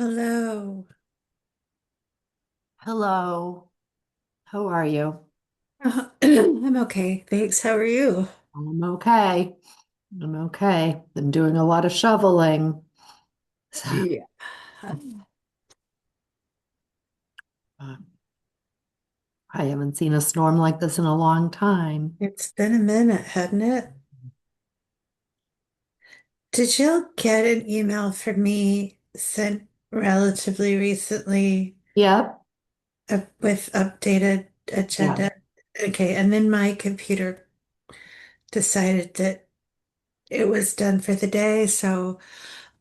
Hello. Hello, how are you? I'm okay. Thanks. How are you? I'm okay. I'm okay. I'm doing a lot of shoveling. So, Yeah. uh, I haven't seen a storm like this in a long time. It's been a minute, hadn't it? Did you get an email from me sent relatively recently Yep. with updated Yeah. agenda? Okay, and then my computer decided that it was done for the day, so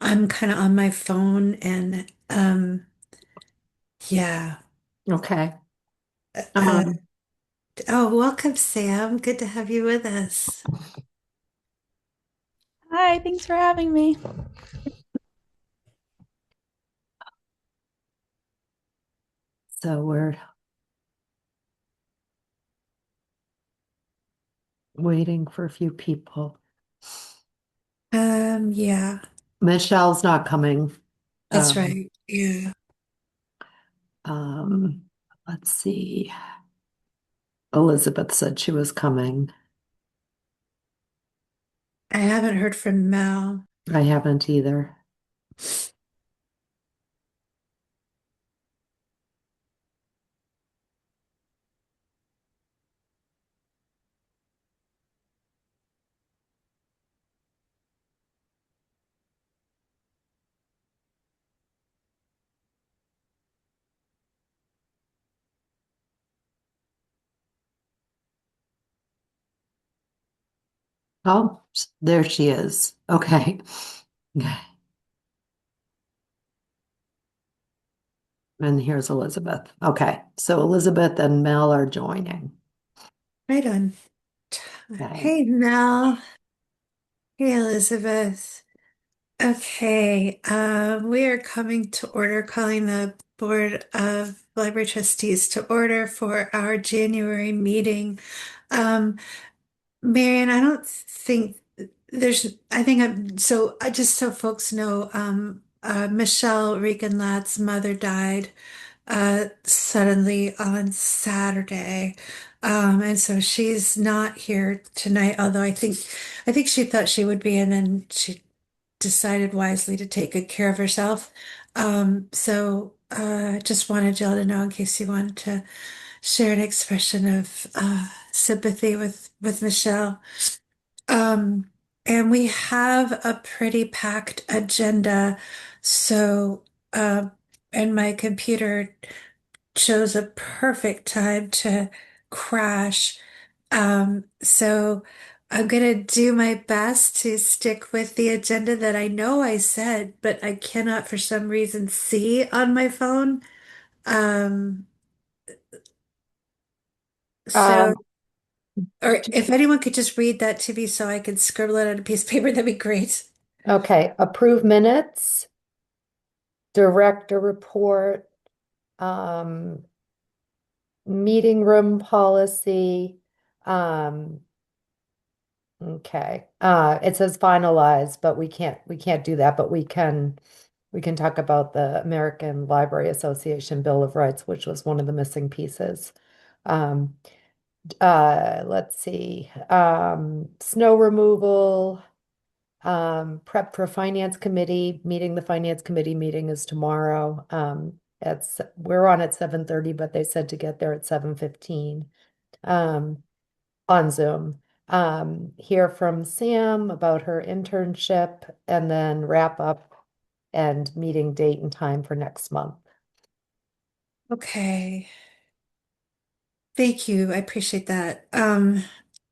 I'm kind of on my phone and yeah. Okay. Uh, Um, oh, welcome, Sam. Good to have you with us. Hi, thanks for having me. so we're waiting for a few people. Yeah. Michelle's not coming. That's Um, right. Yeah. um, let's see. Elizabeth said she was coming. I haven't heard from Mel. I haven't either. Oh, there she is. Okay. And here's Elizabeth. Okay, so Elizabeth and Mel are joining. Right on. Okay. Hey, Mel. Hey, Elizabeth. Okay. We are coming to order, calling the Board of Library Trustees to order for our January meeting. Um, Marion, I don't think I think I just so folks know, Michelle Regan Ladd's mother died suddenly on Saturday. And so she's not here tonight, although I think she thought she would be, and then she decided wisely to take good care of herself. Just wanted y'all to know in case you wanted to share an expression of sympathy with Michelle. Um, and we have a pretty packed agenda. So, uh, and my computer chose a perfect time to crash. So I'm gonna do my best to stick with the agenda that I know I said, but I cannot for some reason see on my phone. Um, so, Um, or if anyone could just read that to me so I could scribble it on a piece of paper, that'd be great. okay, approve minutes, director report, um, meeting room policy. Um, okay. It says finalized, but we can't do that, but we can talk about the American Library Association Bill of Rights, which was one of the missing pieces. Um, let's see, snow removal, prep for finance committee meeting. The finance committee meeting is tomorrow. We're on at 7:30, but they said to get there at 7:15, um, on Zoom. Hear from Sam about her internship and then wrap up and meeting date and time for next month. Okay. Thank you. I appreciate that.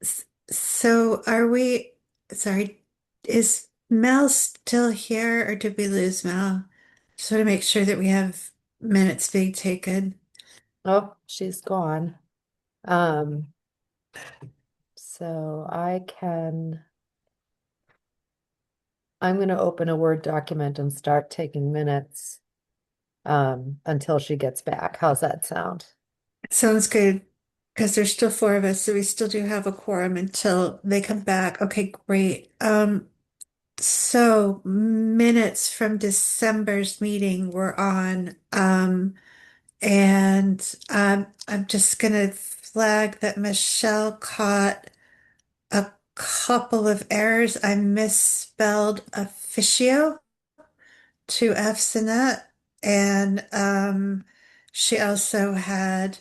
S- so are we, sorry, is Mel still here or did we lose Mel? Just want to make sure that we have minutes being taken. Oh, she's gone. Um, so I'm going to open a Word document and start taking minutes until she gets back. How's that sound? Sounds good. Because there's still four of us, so we still do have a quorum until they come back. Okay, great. So minutes from December's meeting were on, and I'm just gonna flag that Michelle caught a couple of errors. I misspelled officio to F's in that, and she also had.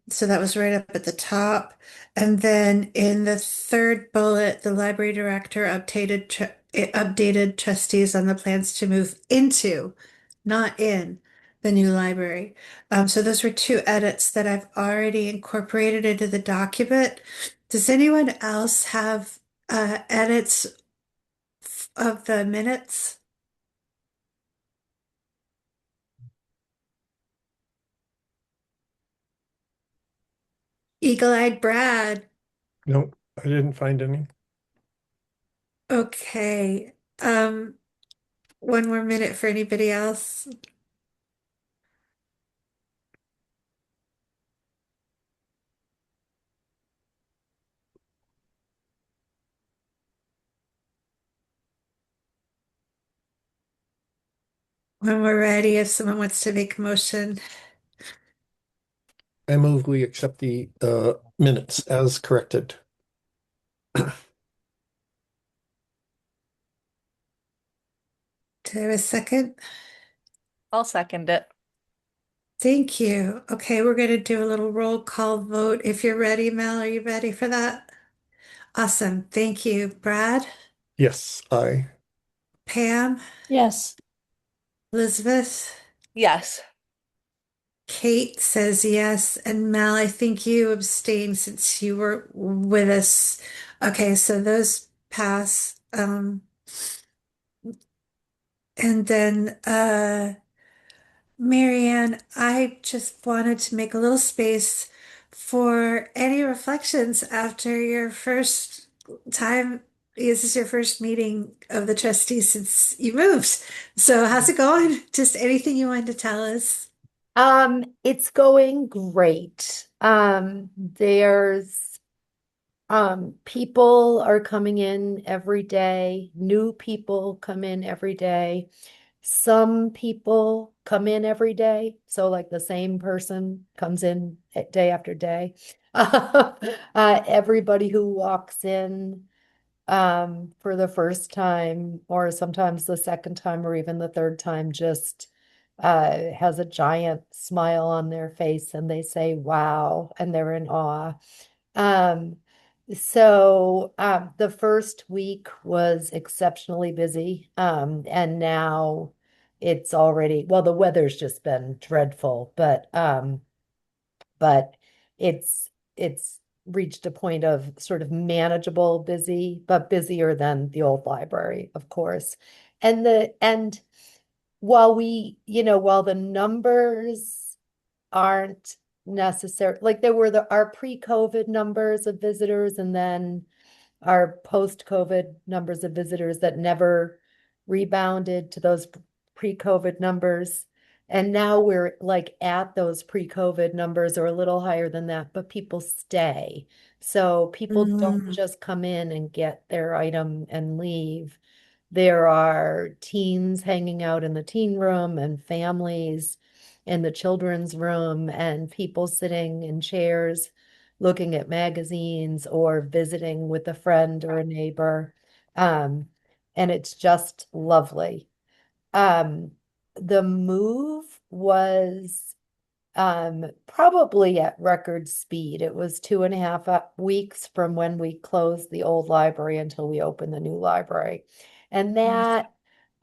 So that was right up at the top. And then in the third bullet, the library director updated trustees on the plans to move into, not in, the new library. So those were two edits that I've already incorporated into the document. Does anyone else have edits of the minutes? Eagle-eyed Brad. No, I didn't find any. Okay. One more minute for anybody else. When we're ready, if someone wants to make a motion. I move we accept the minutes as corrected. Do I have a second? I'll second it. Thank you. Okay, we're going to do a little roll call vote. If you're ready, Mel, are you ready for that? Awesome. Thank you. Brad, Yes, I. Pam, Yes. Elizabeth, Yes. Kate says yes, and Mel, I think you abstained since you were with us. Okay, so those pass. And then Marianne, I just wanted to make a little space for any reflections after your first time. This is your first meeting of the trustees since you moved. So how's it going? Just anything you wanted to tell us? It's going great. There's people are coming in every day. New people come in every day. Some people come in every day. So like the same person comes in day after day. Everybody who walks in for the first time, or sometimes the second time, or even the third time, just has a giant smile on their face and they say, wow, and they're in awe. Um, the first week was exceptionally busy. And now it's already, well, the weather's just been dreadful, but it's reached a point of sort of manageable busy, but busier than the old library, of course. And while while the numbers aren't necessary, like there were our pre-COVID numbers of visitors, and then our post-COVID numbers of visitors that never rebounded to those pre-COVID numbers. And now we're like at those pre-COVID numbers or a little higher than that, but people stay. So people don't Mm, just come in and get their item and leave. There are teens hanging out in the teen room and families in the children's room and people sitting in chairs looking at magazines or visiting with a friend or a neighbor. Um, and it's just lovely. Um, the move was probably at record speed. It was 2.5 weeks from when we closed the old library until we opened the new library. And that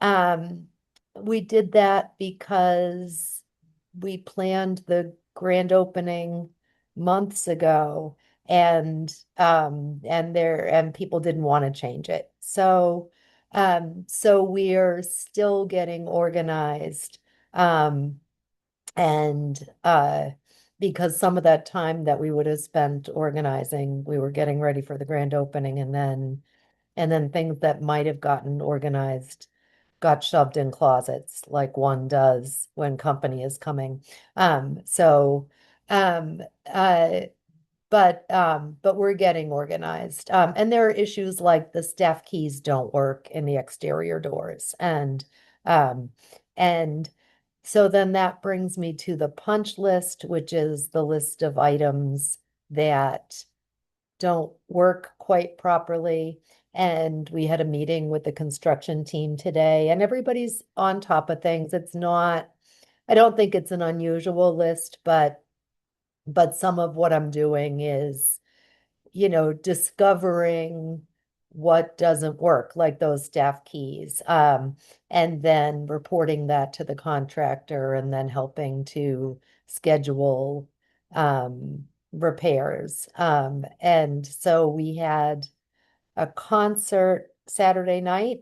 um, we did that because we planned the grand opening months ago and people didn't want to change it. So we're still getting organized. Um, and because some of that time that we would have spent organizing, we were getting ready for the grand opening, and then things that might have gotten organized got shoved in closets like one does when company is coming. So um uh but we're getting organized. And there are issues like the staff keys don't work in the exterior doors. Um, and so then that brings me to the punch list, which is the list of items that don't work quite properly. And we had a meeting with the construction team today, and everybody's on top of things. It's not, I don't think it's an unusual list, but some of what I'm doing is, discovering what doesn't work, like those staff keys, and then reporting that to the contractor and then helping to schedule repairs. And so we had a concert Saturday night.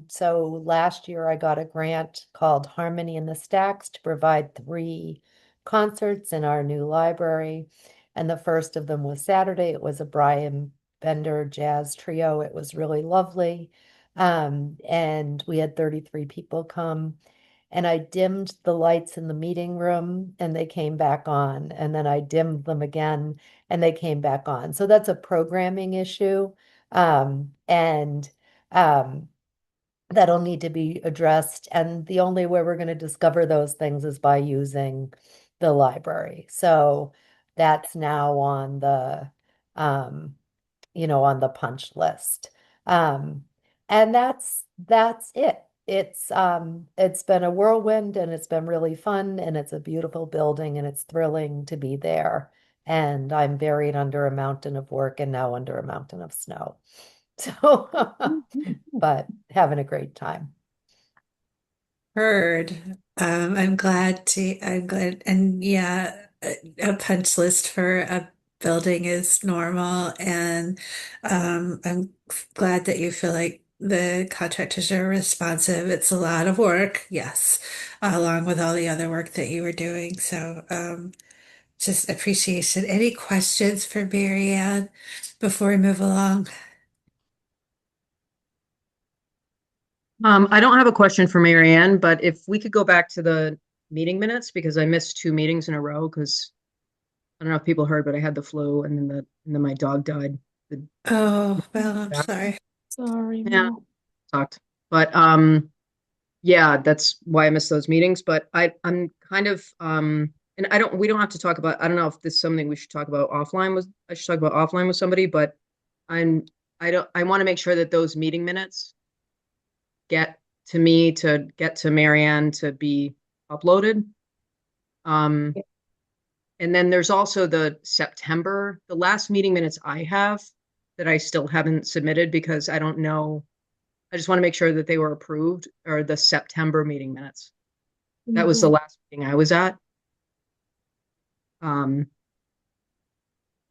So last year I got a grant called Harmony in the Stacks to provide 3 concerts in our new library. And the first of them was Saturday. It was a Brian Bender jazz trio. It was really lovely. And we had 33 people come. And I dimmed the lights in the meeting room and they came back on. And then I dimmed them again and they came back on. So that's a programming issue. And um, that'll need to be addressed. And the only way we're going to discover those things is by using the library. So that's now um, on the punch list. Um, and that's it. It's been a whirlwind and it's been really fun and it's a beautiful building and it's thrilling to be there. And I'm buried under a mountain of work and now under a mountain of snow. So, but having a great time. Heard. I'm glad, and yeah, a punch list for a building is normal, and I'm glad that you feel like the contractors are responsive. It's a lot of work, yes, along with all the other work that you were doing. So, just appreciation. Any questions for Mary Ann before we move along? I don't have a question for Mary Ann, but if we could go back to the meeting minutes, because I missed 2 meetings in a row, because I don't know if people heard, but I had the flu and then my dog died. The Oh, well, I'm sorry. Sorry, Yeah, Mel. sucked. But yeah, that's why I missed those meetings. But I'm kind of and we don't have to talk about, I don't know if this is something we should talk about offline with, I should talk about offline with somebody, but I'm I want to make sure that those meeting minutes get to me to get to Marianne to be uploaded. Um, and then there's also the last meeting minutes I have that I still haven't submitted because I don't know. I just want to make sure that they were approved, or the September meeting minutes. That was the last meeting I was at. Um,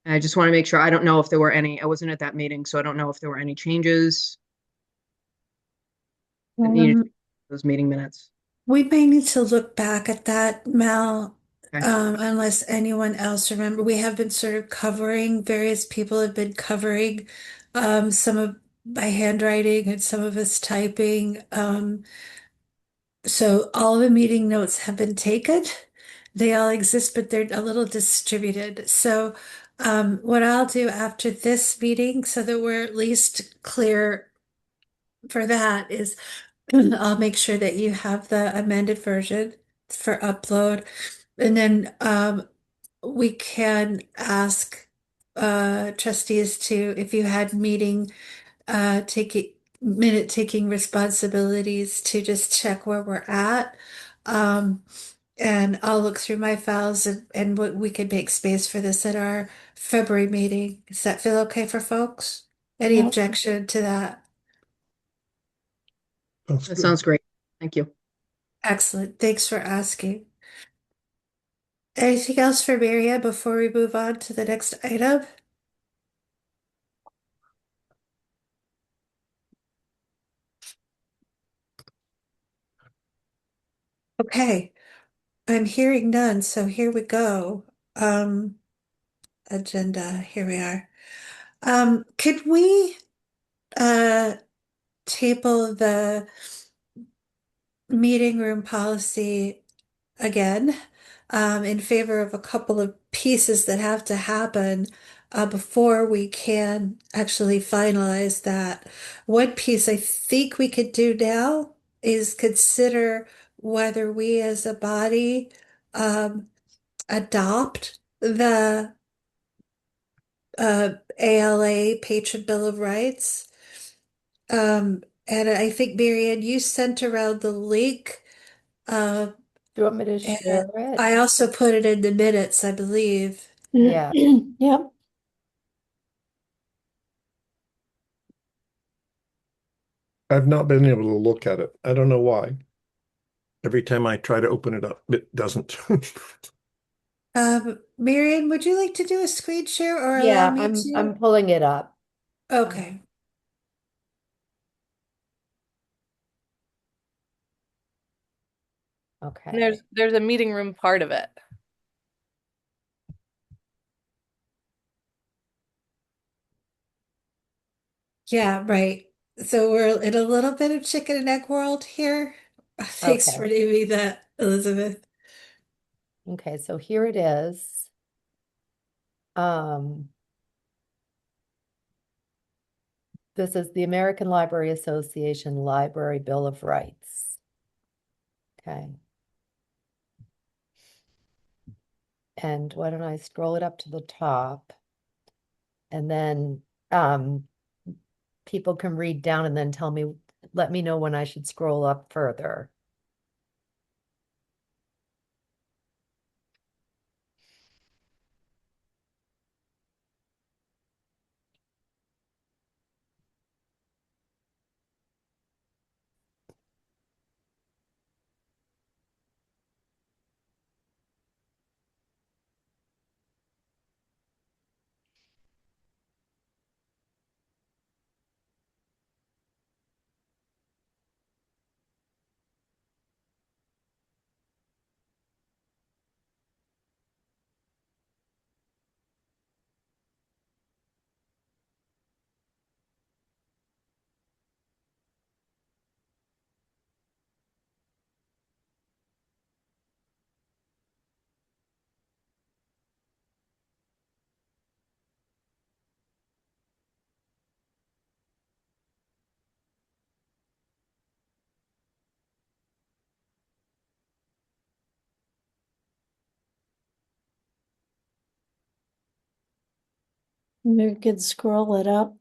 and I just want to make sure. I don't know if there were any, I wasn't at that meeting, so I don't know if there were any changes that needed to Um, be those meeting minutes. We may need to look back at that, Mel, Okay. unless anyone else remember. We have been sort of covering, various people have been covering some of by handwriting and some of us typing. So all the meeting notes have been taken. They all exist, but they're a little distributed. So what I'll do after this meeting, so that we're at least clear for that, is I'll make sure that you have the amended version for upload. And then we can ask trustees to, if you had meeting taking minute taking responsibilities, to just check where we're at. Um, and I'll look through my files and what we could make space for this at our February meeting. Does that feel okay for folks? Any Yeah. objection to that? That's That good. sounds great. Thank you. Excellent. Thanks for asking. Anything else for Maria before we move on to the next item? Okay, I'm hearing none, so here we go. Agenda, here we are. Could we table the meeting room policy again? in favor of a couple of pieces that have to happen before we can actually finalize that. One piece I think we could do now is consider whether we as a body um, adopt the ALA Patron Bill of Rights. And I think, Marianne, you sent around the link, uh, Do you want me to and share it? I also put it in the minutes, I believe. Yeah. Yep. I've not been able to look at it. I don't know why. Every time I try to open it up, it doesn't. Marianne, would you like to do a screen share or allow Yeah, me to? I'm pulling it up. Okay. And Okay. there's a meeting room part of it. Yeah, right. So we're in a little bit of chicken and egg world here. Thanks for Okay. naming that, Elizabeth. Okay, so here it is. Um, this is the American Library Association Library Bill of Rights. Okay. And why don't I scroll it up to the top? And then people can read down and then let me know when I should scroll up further. Maybe we could scroll it up.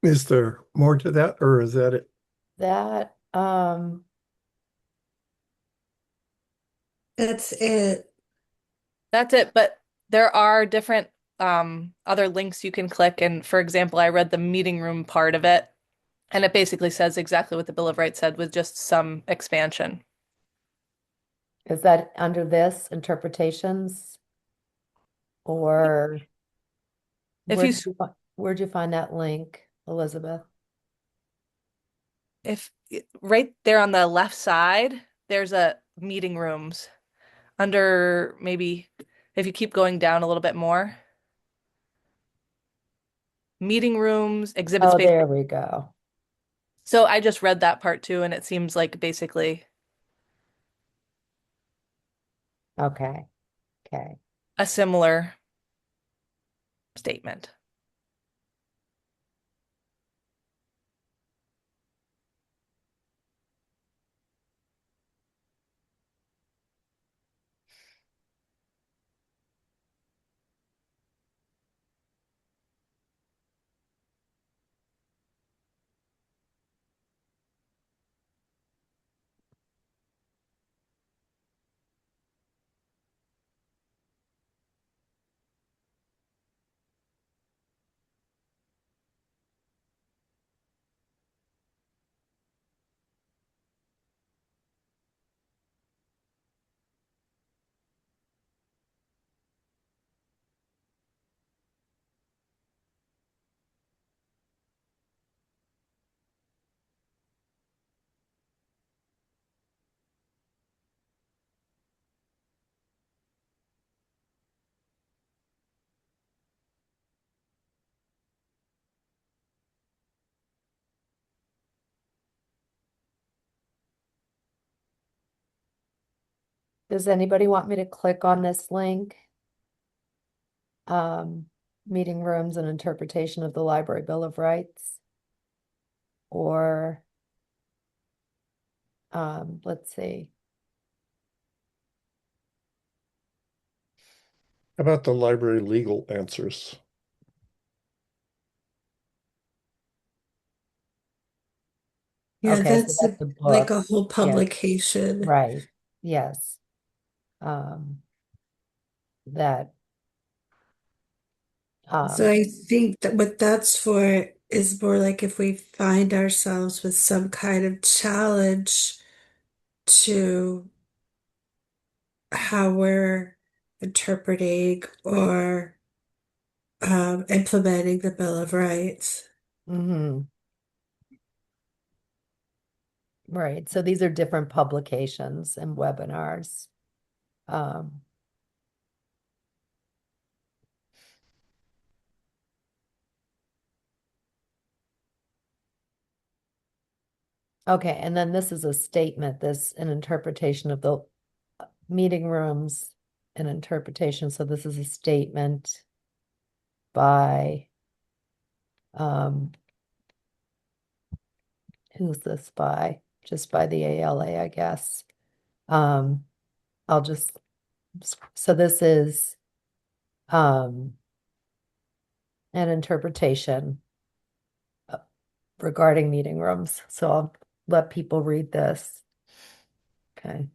Is there more to that, or is that it? That That's it. That's it, but there are different other links you can click. And for example, I read the meeting room part of it, and it basically says exactly what the Bill of Rights said with just some expansion. is that under this interpretations? Or If you where'd you find that link, Elizabeth? if right there on the left side, there's a meeting rooms under maybe if you keep going down a little bit more, meeting rooms, exhibit Oh, space. there we go. So I just read that part too, and it seems like basically Okay. Okay. a similar statement. Does anybody want me to click on this link? Meeting rooms and interpretation of the Library Bill of Rights? Or, let's see. How about the library legal answers? Yeah, Okay, so that's that's a like book. a whole Yeah, publication. right. Yes. Um, that, So um, I think that what that's for is more like if we find ourselves with some kind of challenge to how we're interpreting or implementing the Bill of Rights. mhm, right. So these are different publications and webinars. Um, okay, and then this is a statement, this an interpretation of the meeting rooms, an interpretation. So this is a statement by who's this by? Just by the ALA, I guess. Um, I'll just so this is um an interpretation regarding meeting rooms. So I'll let people read this. Okay.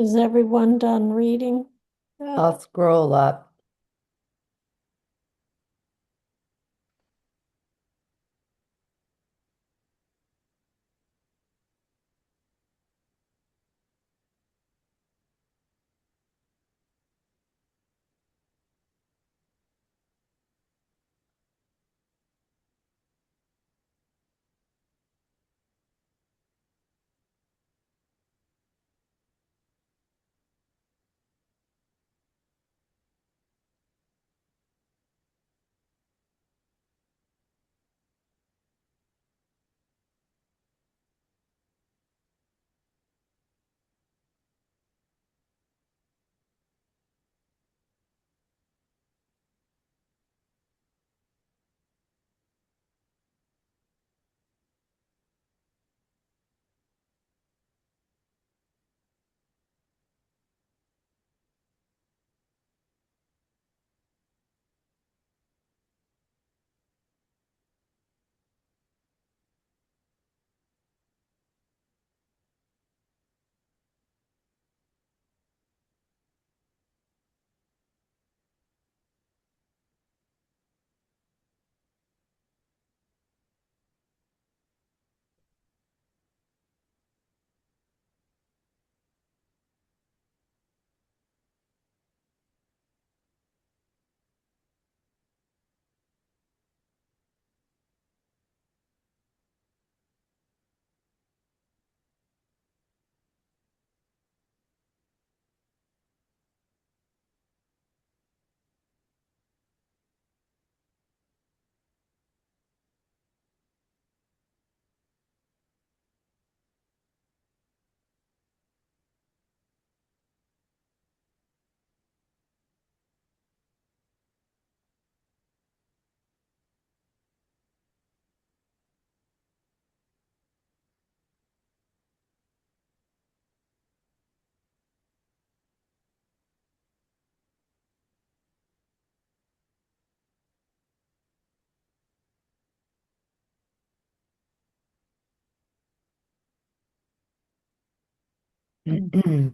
Is everyone done reading? I'll scroll up.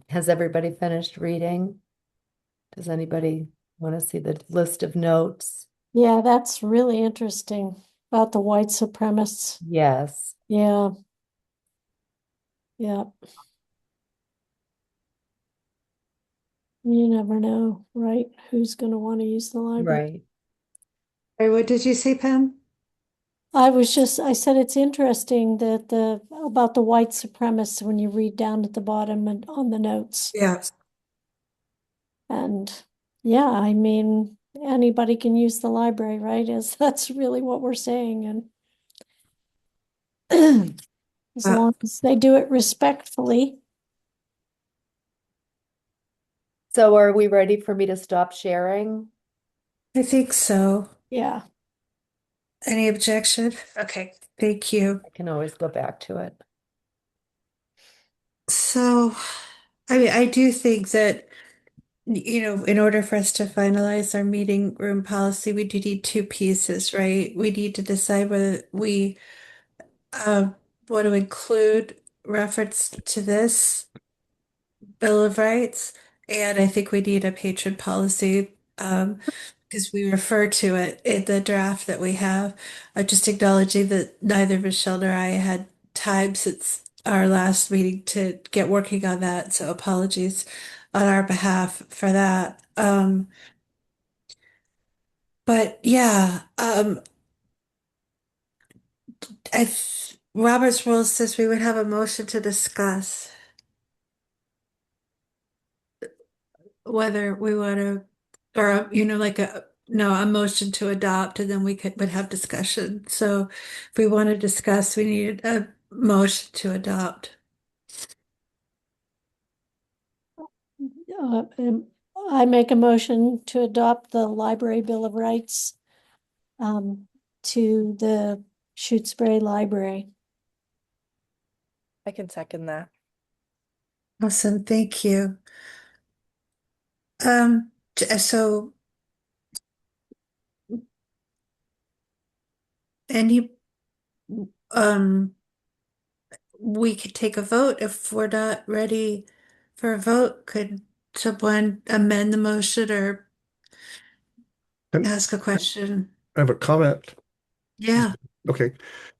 Has everybody finished reading? Does anybody want to see the list of notes? Yeah, that's really interesting about the white supremacists. Yes, Yeah, yeah. You never know, right? Who's going to want to use the library? right. Sorry, what did you say, Pam? I said it's interesting that about the white supremacists when you read down at the bottom and on the notes. Yeah. And yeah, I mean, anybody can use the library, right? As that's really what we're saying. And as Uh, long as they do it respectfully, So are we ready for me to stop sharing? I think so. yeah. Any objection? Okay, thank you. I can always go back to it. So, I mean, I do think that, in order for us to finalize our meeting room policy, we do need two pieces, right? We need to decide whether we uh, want to include reference to this Bill of Rights, and I think we need a patron policy, because we refer to it in the draft that we have. Just acknowledging that neither Michelle nor I had time since our last meeting to get working on that, so apologies on our behalf for that. But yeah, Robert's rules says we would have a motion to discuss whether we want to, or like a motion to adopt, and then would have discussion. So if we want to discuss, we need a motion to adopt. Uh, um, I make a motion to adopt the Library Bill of Rights um, to the Shutesbury Library. I can second that. Awesome, thank you. So any um we could take a vote if we're not ready for a vote. Could someone amend the motion or And ask a question? I have a comment. Yeah. Okay.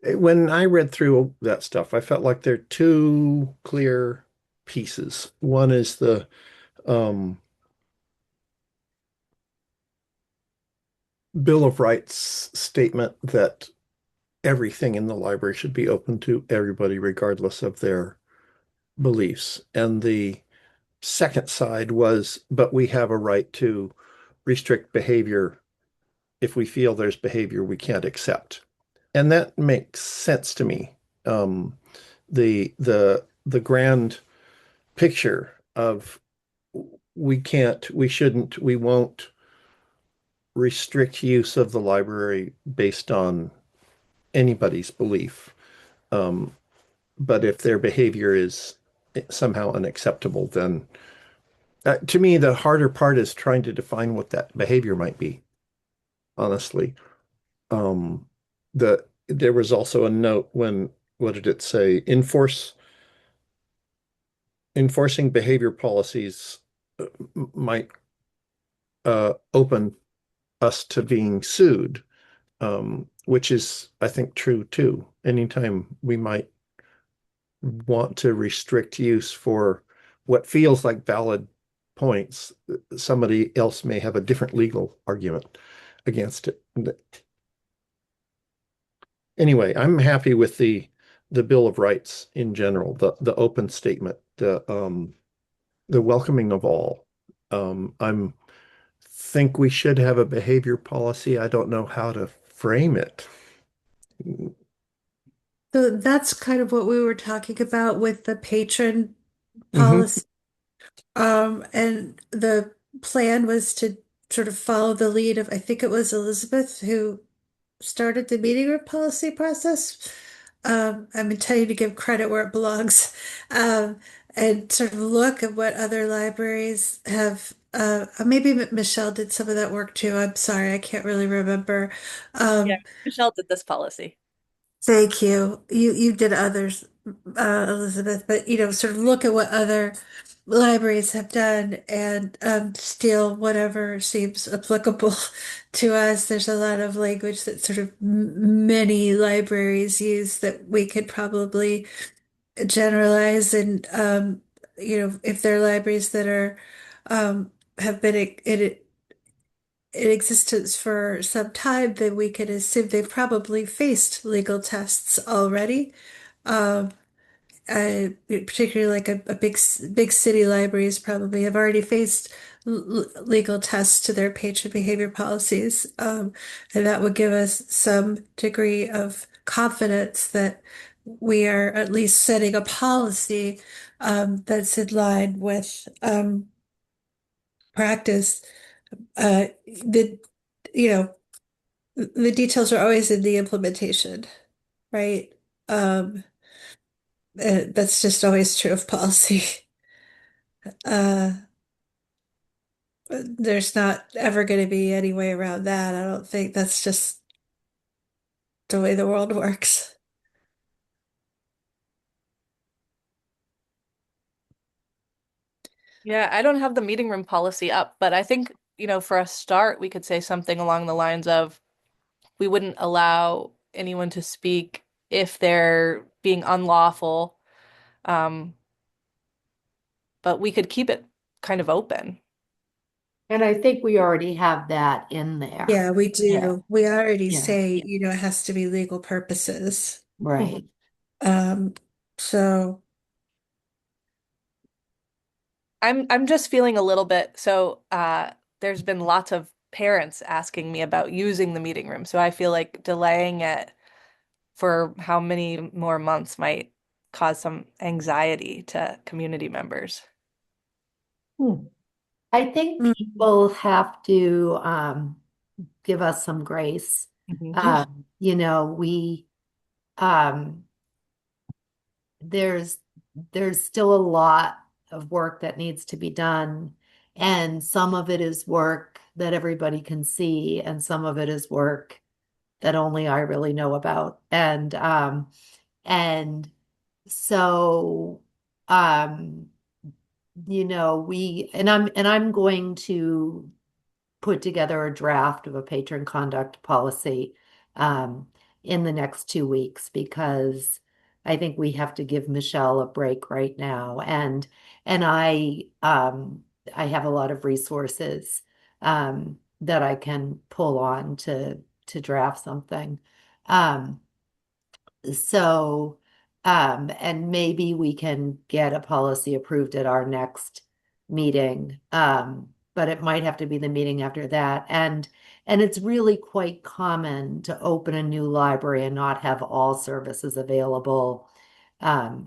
When I read through that stuff, I felt like there are two clear pieces. One is the um, Bill of Rights statement that everything in the library should be open to everybody, regardless of their beliefs. And the second side was, but we have a right to restrict behavior if we feel there's behavior we can't accept. And that makes sense to me. Um, the grand picture of we can't, we shouldn't, we won't restrict use of the library based on anybody's belief. Um, but if their behavior is somehow unacceptable, then to me, the harder part is trying to define what that behavior might be, honestly. There was also a note when, what did it say? Enforcing behavior policies might open us to being sued, which is, I think, true too. Anytime we might want to restrict use for what feels like valid points, somebody else may have a different legal argument against it. Anyway, I'm happy with the Bill of Rights in general, the open statement, the welcoming of all. I'm think we should have a behavior policy. I don't know how to frame it. So that's kind of what we were talking about with the patron Hmm. policy. And the plan was to sort of follow the lead of, I think it was Elizabeth who started the meeting room policy process. I'm intending to give credit where it belongs, and sort of look at what other libraries have. Maybe Michelle did some of that work too. I'm sorry, I can't really remember. Yeah, Um, Michelle did this policy. Thank you. You did others, Elizabeth, but sort of look at what other libraries have done and steal whatever seems applicable to us. There's a lot of language that sort of many libraries use that we could probably generalize, and if there are libraries that are have been in existence for some time, then we can assume they've probably faced legal tests already. Um, Particularly like a big city libraries probably have already faced legal tests to their patron behavior policies, and that would give us some degree of confidence that we are at least setting a policy that's in line with practice. The you know the details are always in the implementation, right? Um, that's just always true of policy. Uh, there's not ever going to be any way around that. I don't think that's just the way the world works. Yeah, I don't have the meeting room policy up, but I think, for a start, we could say something along the lines of we wouldn't allow anyone to speak if they're being unlawful, um, but we could keep it kind of open. And I think we already have that in there. Yeah, we Yeah, do. We already yeah, say, it has to be legal purposes. right. Um, so I'm just feeling a little bit so there's been lots of parents asking me about using the meeting room. So I feel like delaying it for how many more months might cause some anxiety to community members. Hmm. I think mm, people have to give us some grace. Mhm. We um, there's there's still a lot of work that needs to be done, and some of it is work that everybody can see, and some of it is work that only I really know about. And so um I'm going to put together a draft of a patron conduct policy um, in the next 2 weeks because I think we have to give Michelle a break right now. And I have a lot of resources that I can pull on to draft something. Um, so, and maybe we can get a policy approved at our next meeting. But it might have to be the meeting after that. And it's really quite common to open a new library and not have all services available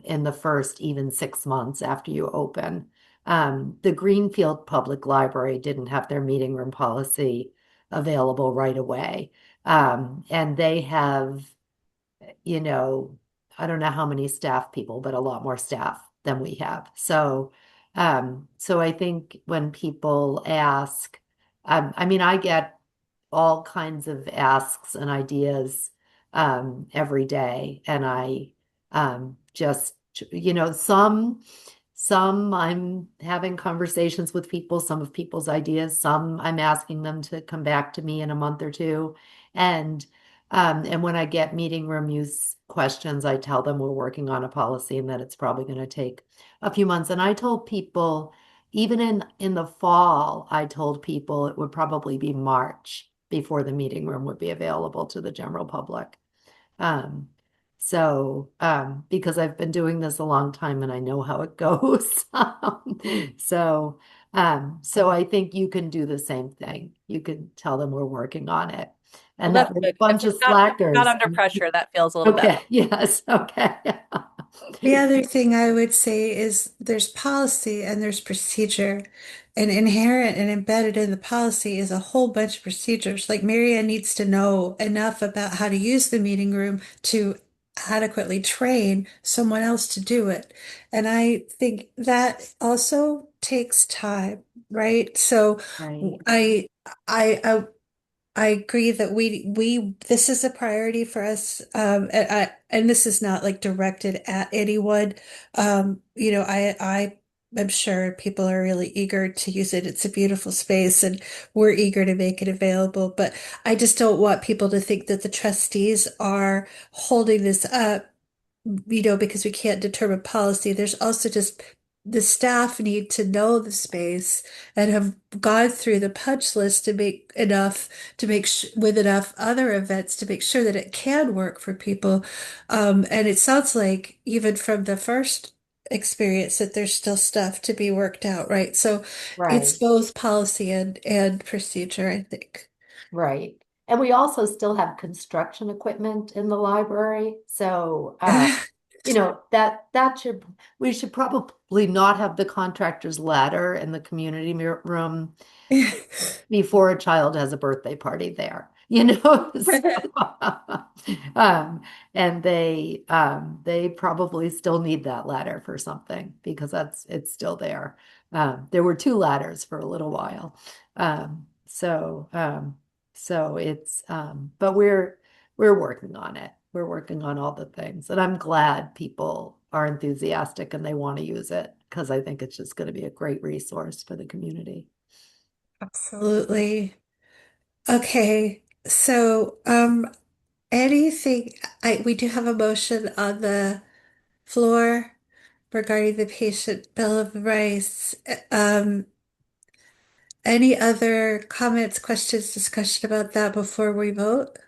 in the first even 6 months after you open. The Greenfield Public Library didn't have their meeting room policy available right away. And they have you know, I don't know how many staff people, but a lot more staff than we have. So I think when people ask, I mean, I get all kinds of asks and ideas every day, and I just, some I'm having conversations with people, some of people's ideas, some I'm asking them to come back to me in a month or two. And and when I get meeting room use questions, I tell them we're working on a policy and that it's probably going to take a few months. And I told people, even in the fall, I told people it would probably be March before the meeting room would be available to the general public. Um, because I've been doing this a long time and I know how it goes. So I think you can do the same thing. You can tell them we're working on it Well, and that that's we're a good. bunch of If you're not slackers. under pressure, that feels a little better. Okay, yes, okay. The other thing I would say is there's policy and there's procedure. And inherent and embedded in the policy is a whole bunch of procedures. Like Marianne needs to know enough about how to use the meeting room to adequately train someone else to do it. And I think that also takes time, right? So Right, I I I agree that we this is a priority for us, and this is not like directed at anyone. I am sure people are really eager to use it. It's a beautiful space, and we're eager to make it available. But I just don't want people to think that the trustees are holding this up, because we can't determine policy. There's also just the staff need to know the space and have gone through the punch list to make enough to make with enough other events to make sure that it can work for people. And it sounds like even from the first experience that there's still stuff to be worked out, right? So it's right, both policy and procedure, I think. right. And we also still have construction equipment in the library. So that should we should probably not have the contractor's ladder in the community room before a child has a birthday party there, um, and they probably still need that ladder for something because it's still there. There were two ladders for a little while. Um, so so it's but we're working on it. We're working on all the things, and I'm glad people are enthusiastic and they want to use it because I think it's just going to be a great resource for the community. Absolutely. Okay. So, anything, we do have a motion on the floor regarding the patient bill of rights. Any other comments, questions, discussion about that before we vote?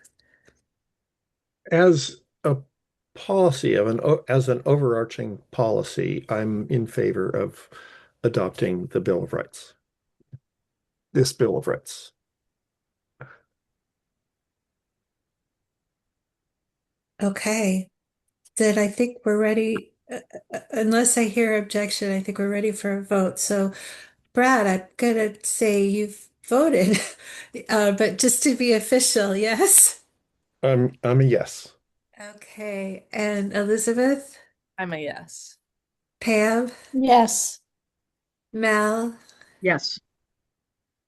As a policy as an overarching policy, I'm in favor of adopting the Bill of Rights, this Bill of Rights. Okay. Then I think we're ready. Unless I hear objection, I think we're ready for a vote. So, Brad, I'm gonna say you've voted, but just to be official, yes? I'm a yes. Okay. And Elizabeth, I'm a yes. Pam, Yes. Mel, Yes.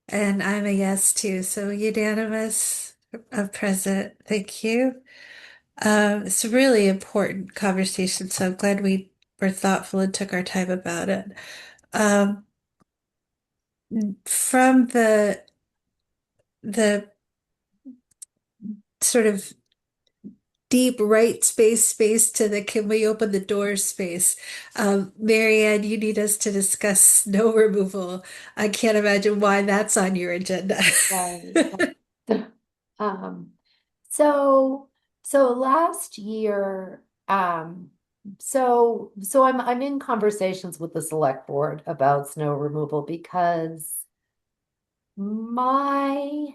and I'm a yes too. So unanimous of present. Thank you. It's a really important conversation, so I'm glad we were thoughtful and took our time about it. Um, from the sort of deep right space to the can we open the door space. Marianne, you need us to discuss snow removal. I can't imagine why that's on your agenda. Right. Um, so so last year, so I'm in conversations with the select board about snow removal because my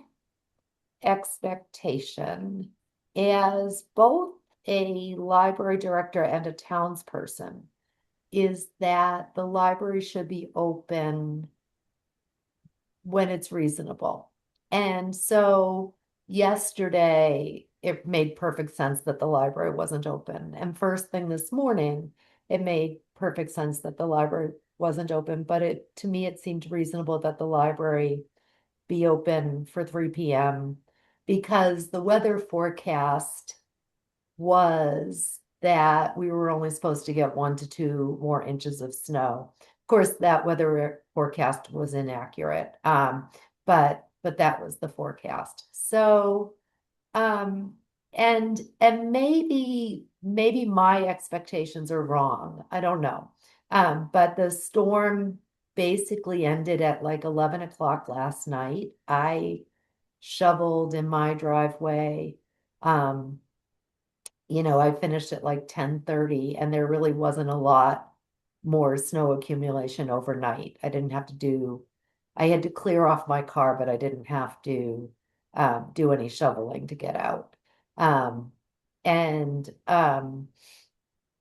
expectation as both a library director and a townsperson is that the library should be open when it's reasonable. And so yesterday, it made perfect sense that the library wasn't open. And first thing this morning, it made perfect sense that the library wasn't open. But to me, it seemed reasonable that the library be open for 3 p.m. because the weather forecast was that we were only supposed to get 1 to 2 more inches of snow. Of course, that weather forecast was inaccurate, but that was the forecast. So, um, and maybe my expectations are wrong. I don't know. But the storm basically ended at like 11 o'clock last night. I shoveled in my driveway. Um, I finished at like 10:30 and there really wasn't a lot more snow accumulation overnight. I had to clear off my car, but I didn't have to do any shoveling to get out. Um, and um,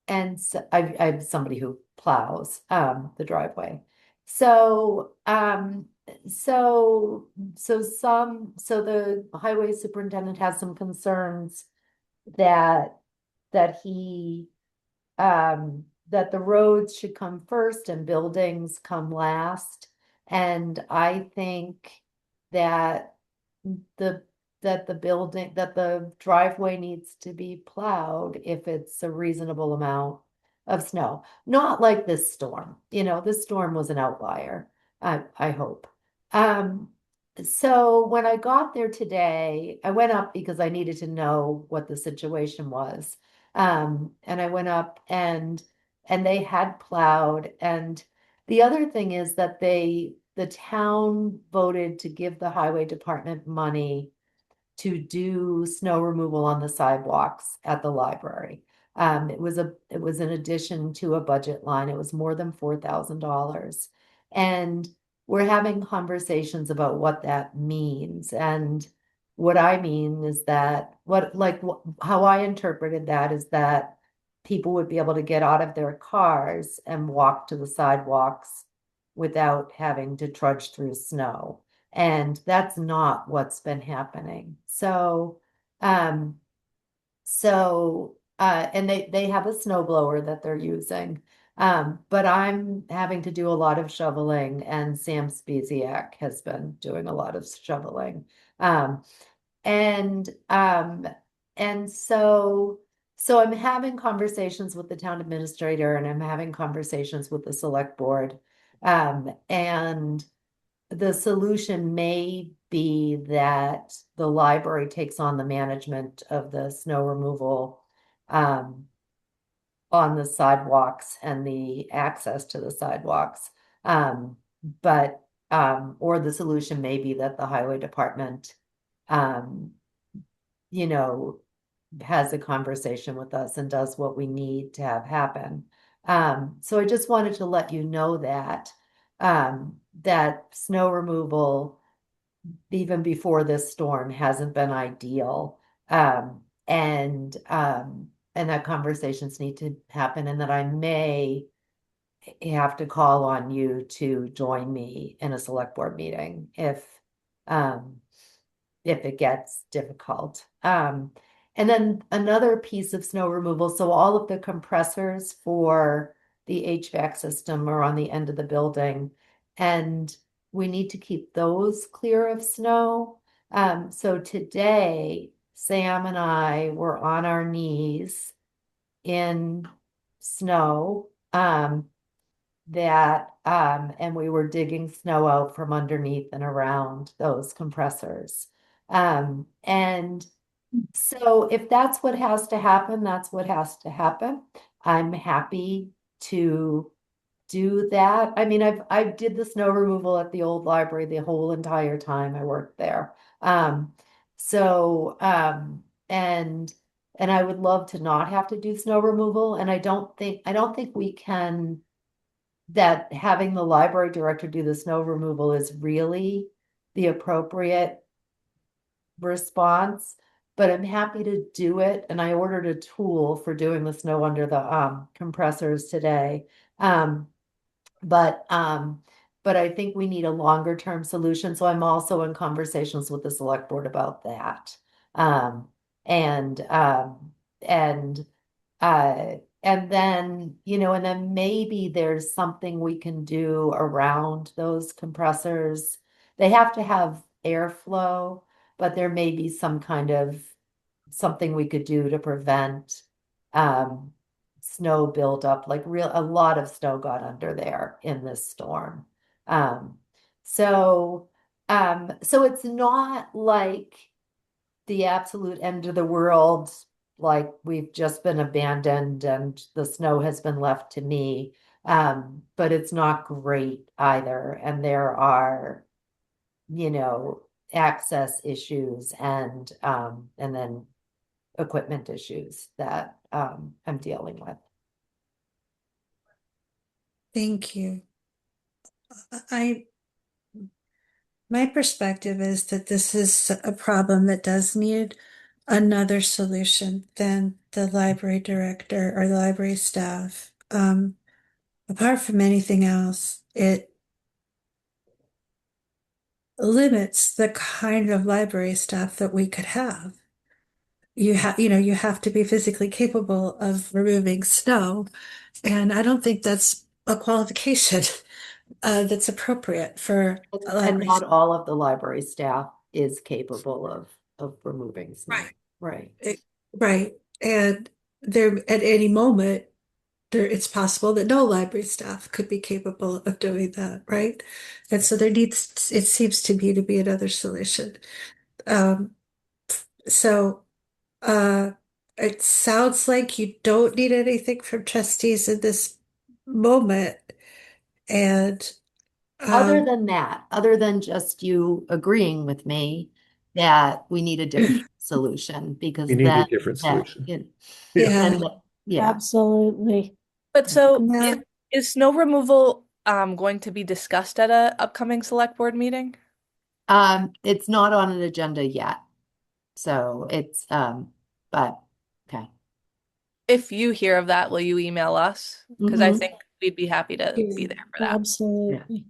and so I'm somebody who plows the driveway. So so so the highway superintendent has some concerns that he that the roads should come first and buildings come last. And I think that the that the driveway needs to be plowed if it's a reasonable amount of snow. Not like this storm. This storm was an outlier, I hope. Um, so when I got there today, I went up because I needed to know what the situation was. And I went up and they had plowed. And the other thing is that the town voted to give the highway department money to do snow removal on the sidewalks at the library. It was an addition to a budget line. It was more than $4,000. And we're having conversations about what that means. And what I mean is that how I interpreted that is that people would be able to get out of their cars and walk to the sidewalks without having to trudge through snow. And that's not what's been happening. Um, and they have a snow blower that they're using. But I'm having to do a lot of shoveling, and Sam Speziak has been doing a lot of shoveling. Um, and and so I'm having conversations with the town administrator and I'm having conversations with the select board. And the solution may be that the library takes on the management of the snow removal um, on the sidewalks and the access to the sidewalks. Um, but or the solution may be that the highway department um, you know, has a conversation with us and does what we need to have happen. So I just wanted to let you know that that snow removal, even before this storm, hasn't been ideal. And that conversations need to happen, and that I may have to call on you to join me in a select board meeting um, if it gets difficult. And then another piece of snow removal. So all of the compressors for the HVAC system are on the end of the building, and we need to keep those clear of snow. So today, Sam and I were on our knees in snow, that, and we were digging snow out from underneath and around those compressors. And so if that's what has to happen, that's what has to happen. I'm happy to do that. I mean, I did the snow removal at the old library the whole entire time I worked there. So and I would love to not have to do snow removal. And I don't think we can, that having the library director do the snow removal is really the appropriate response, but I'm happy to do it. And I ordered a tool for doing the snow under the compressors today. Um, but um, but I think we need a longer term solution. So I'm also in conversations with the select board about that. Um, and and and then, and then maybe there's something we can do around those compressors. They have to have airflow, but there may be some kind of something we could do to prevent um, snow buildup. Like a lot of snow got under there in this storm. Um, so so it's not like the absolute end of the world, like we've just been abandoned and the snow has been left to me. But it's not great either. And there are, you know, access issues and then equipment issues that I'm dealing with. Thank you. I, my perspective is that this is a problem that does need another solution than the library director or the library staff. Apart from anything else, it limits the kind of library staff that we could have. You have to be physically capable of removing snow, and I don't think that's a qualification that's appropriate for a And library. not all of the library staff is capable of removing snow. Right. Right. Right. And there, at any moment, it's possible that no library staff could be capable of doing that, right? And so it seems to be another solution. Um, so uh, it sounds like you don't need anything from trustees in this moment. And Other um, than that, other than just you agreeing with me that we need a different solution, You because need a then different that, solution. it, Yeah. yeah, then, yeah. Absolutely. But so yeah, is snow removal going to be discussed at a upcoming select board meeting? It's not on an agenda yet. So but okay. If you hear of that, will you email us? Because I Hmm. think we'd be happy to be there for that. Yeah. Absolutely.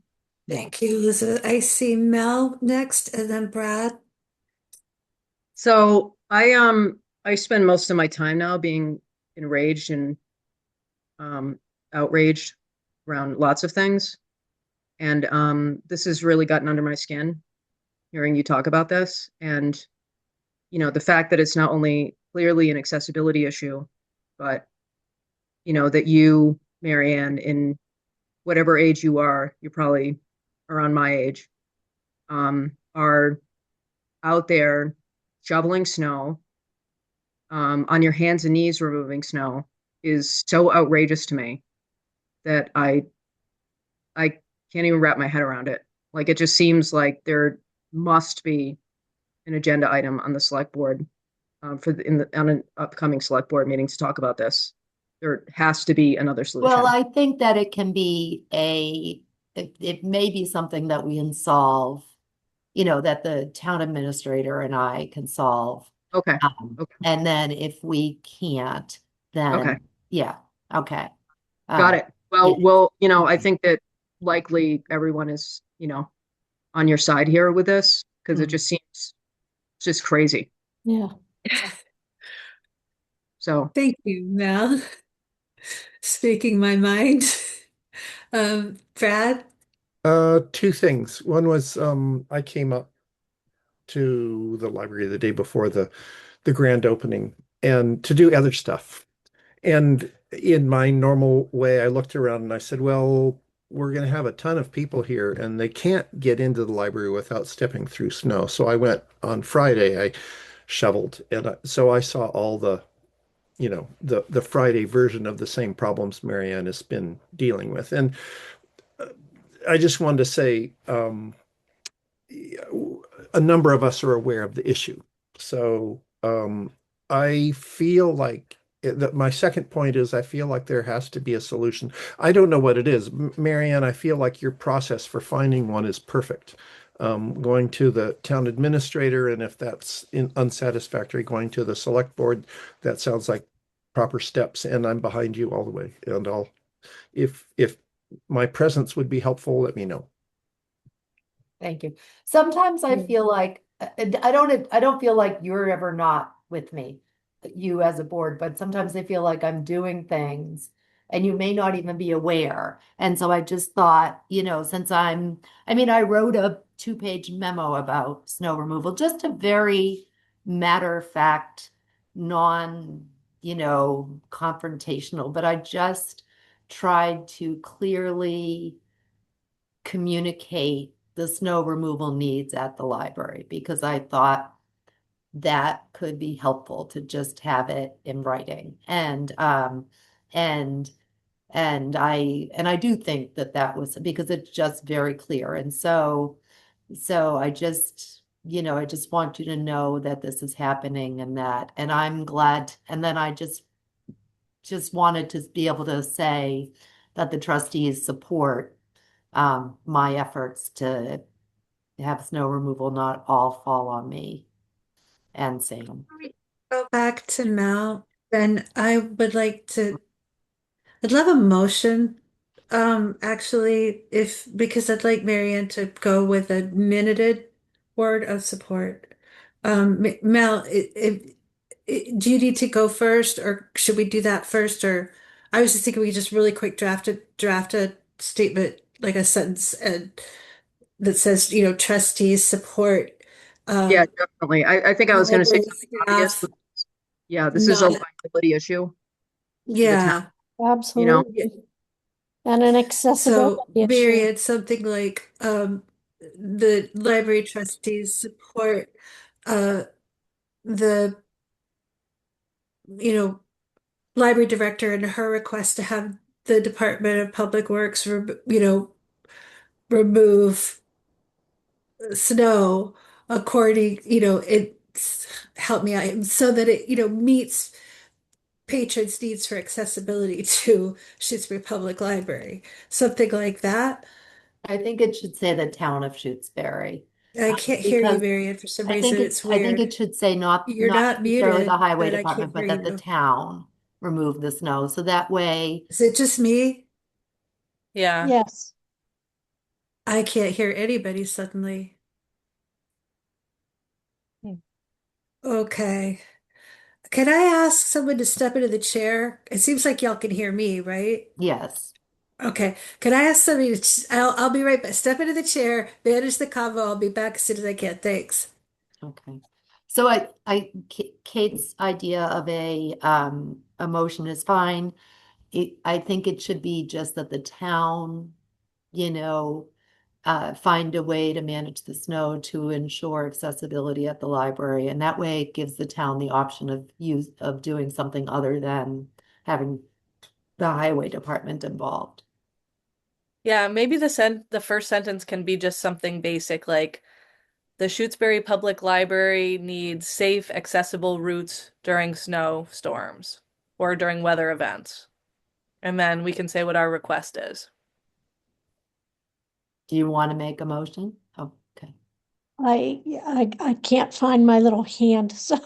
Yeah. thank you, Elizabeth. I see Mel next, and then Brad. So I spend most of my time now being enraged and um outraged around lots of things. And this has really gotten under my skin hearing you talk about this. And the fact that it's not only clearly an accessibility issue, but that you, Marianne, in whatever age you are, you're probably around my age, are out there shoveling snow, on your hands and knees removing snow is so outrageous to me that I can't even wrap my head around it. Like it just seems like there must be an agenda item on the select board, on an upcoming select board meeting to talk about this. There has to be another Well, solution. I think that it can be it may be something that we can solve, that the town administrator and I can solve. Okay. Okay. And then if we can't, Okay. then yeah, okay. Got Uh, it. yeah. Well, I think that likely everyone is, on your side here with this because it Mm. just seems just crazy. Yeah. So, Thank you, Mel. Speaking my mind. Brad. Two things. One was I came up to the library the day before the grand opening and to do other stuff. And in my normal way, I looked around and I said, well, we're going to have a ton of people here and they can't get into the library without stepping through snow. So I went on Friday, I shoveled and so I saw all the Friday version of the same problems Marianne has been dealing with. And I just wanted to say a number of us are aware of the issue. So I feel like my second point is I feel like there has to be a solution. I don't know what it is. Marianne, I feel like your process for finding one is perfect. Going to the town administrator, and if that's unsatisfactory, going to the select board, that sounds like proper steps, and I'm behind you all the way. And if my presence would be helpful, let me know. Thank you. Sometimes I Mm. feel like I don't feel like you're ever not with me, you as a board, but sometimes I feel like I'm doing things and you may not even be aware. And so I just thought, since I mean, I wrote a 2-page memo about snow removal, just a very matter of fact, non, confrontational, but I just tried to clearly communicate the snow removal needs at the library because I thought that could be helpful to just have it in writing. And and I do think that that was because it's just very clear. And so I just want you to know that this is happening and I'm glad. And then I just wanted to be able to say that the trustees support my efforts to have snow removal not all fall on me and Sam. Go back to Mel, then I would like to, I'd love a motion. Actually, if because I'd like Marianne to go with a minuted word of support. Mel, do you need to go first, or should we do that first? Or I was just thinking we just really quick draft a statement, like a sentence, and that says, trustees support Yeah, um, definitely. I think I was going to say library something obvious, staff, but yeah, this is a not, liability issue for the town, yeah. you know? Yeah. Absolutely. And an accessibility So, issue. Mary, something like the library trustees support uh, the, you know, library director and her request to have the Department of Public Works, remove snow according, it's help me out so that it, meets patrons' needs for accessibility to Shutesbury Public Library, something like that. I think it should say the town of Shutesbury I can't hear you, because Marianne, for some reason. It's I think weird. it should say You're not not necessarily the muted, highway but I department, can't hear but that the you. town remove the snow. So that way, Is it just me? Yeah. Yes. I can't hear anybody suddenly. Hmm. Okay. Can I ask someone to step into the chair? It seems like y'all can hear me, right? yes. Okay. Can I ask somebody to, I'll be right back. Step into the chair, manage the convo. I'll be back as soon as I can. Thanks. Okay. So Kate's idea of a motion is fine. I think it should be just that the town, you know, find a way to manage the snow to ensure accessibility at the library. And that way it gives the town the option of doing something other than having the highway department involved. Yeah, maybe the first sentence can be just something basic like the Shutesbury Public Library needs safe, accessible routes during snow storms or during weather events. And then we can say what our request is. Do you want to make a motion? Oh, okay. I can't find my little hand, so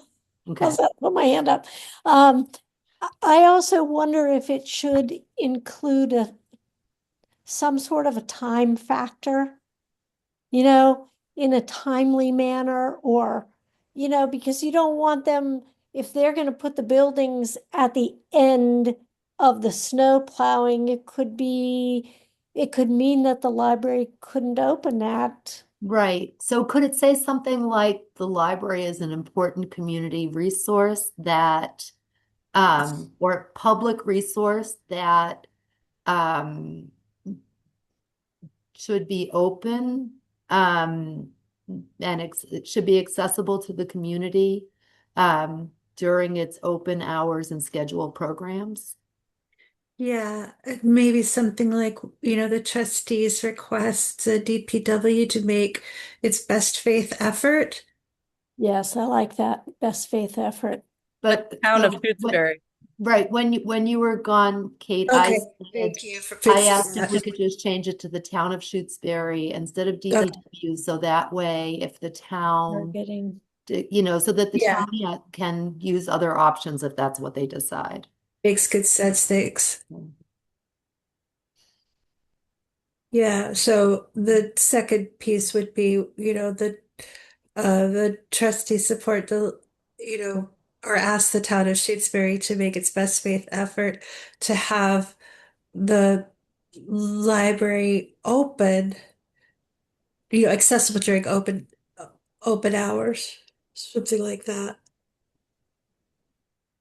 Okay. I'll put my hand up. Um, I also wonder if it should include some sort of a time factor, you know, in a timely manner or, because you don't want them, if they're going to put the buildings at the end of the snow plowing, it could mean that the library couldn't open that. Right. So could it say something like the library is an important community resource that, or public resource that, um, should be open, and it should be accessible to the community, during its open hours and scheduled programs. Yeah, maybe something like, the trustees request the DPW to make its best faith effort. Yes, I like that. Best faith effort. The But town of so what, Shutesbury. right, when you were gone, Kate, Okay, thank you for I fixing asked if we that. could just change it to the town of Shutesbury instead of Okay, DPW, so that way if the We're town, getting, so that the yeah, town can use other options if that's what they decide. makes good sense, thanks. Yeah, so the second piece would be, the trustees support you know, or ask the town of Shutesbury to make its best faith effort to have the library open, accessible during open hours, something like that.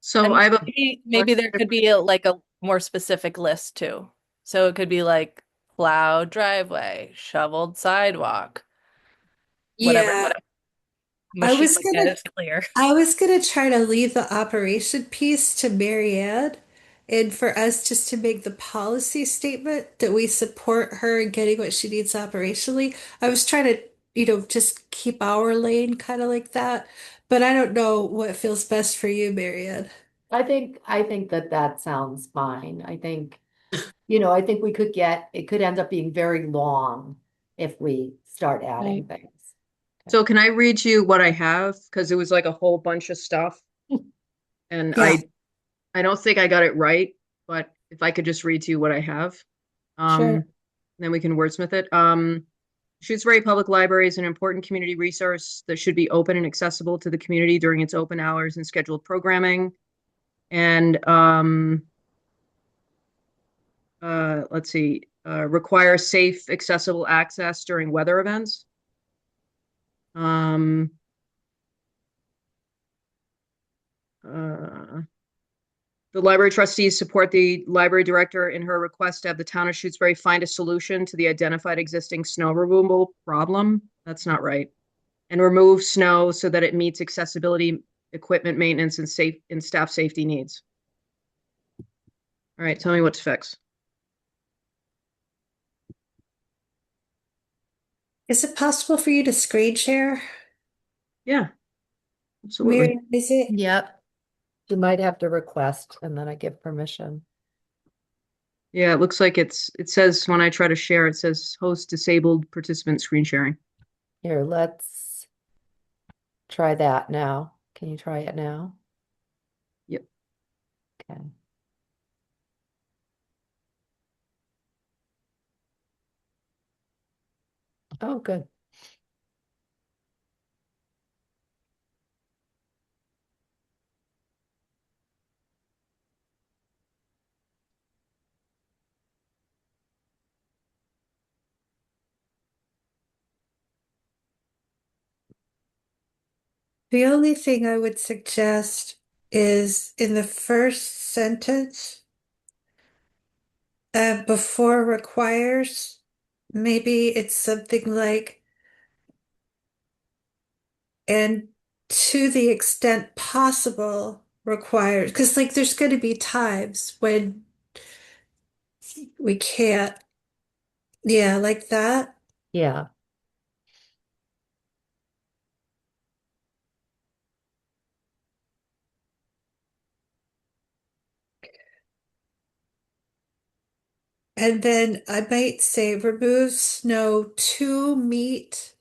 So And I have a maybe there could be like a more specific list too. So it could be like plowed driveway, shoveled sidewalk, whatever, Yeah, whatever. I Machine was like that gonna is clear. I was gonna try to leave the operation piece to Mary Ann and for us just to make the policy statement that we support her in getting what she needs operationally. I was trying to, just keep our lane kind of like that. But I don't know what feels best for you, Mary Ann. I think that sounds fine. I think it could end up being very long if we start right. adding things. Okay. So can I read you what I have? Because it was like a whole bunch of stuff, and Yeah. I don't think I got it right, but if I could just read to you what I have, Sure. then we can wordsmith it. Shrewsbury Public Library is an important community resource that should be open and accessible to the community during its open hours and scheduled programming. And let's see, require safe, accessible access during weather events. Um, uh, the library trustees support the library director in her request to have the town of Shutesbury find a solution to the identified existing snow removal problem. That's not right. And remove snow so that it meets accessibility, equipment maintenance, and staff safety needs. All right, tell me what to fix. Is it possible for you to screen share? Yeah, absolutely. Mary, is it? Yep. You might have to request and then I give permission. Yeah, it looks like it says when I try to share, it says host disabled participant screen sharing. Here, let's try that now. Can you try it now? Yep. Okay. Oh, good. The only thing I would suggest is in the first sentence, before requires, maybe it's something like, and to the extent possible requires, because like there's going to be times when we can't, yeah, like that. Yeah. And then I might say remove snow to meet,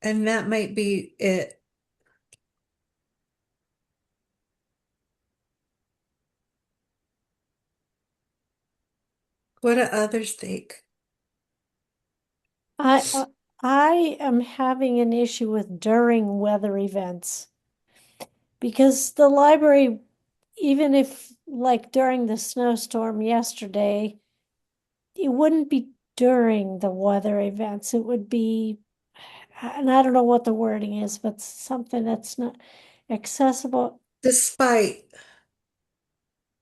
and that might be it. What do others think? I am having an issue with during weather events because the library, even if like during the snowstorm yesterday, it wouldn't be during the weather events. It would be, and I don't know what the wording is, but something that's not accessible. Despite,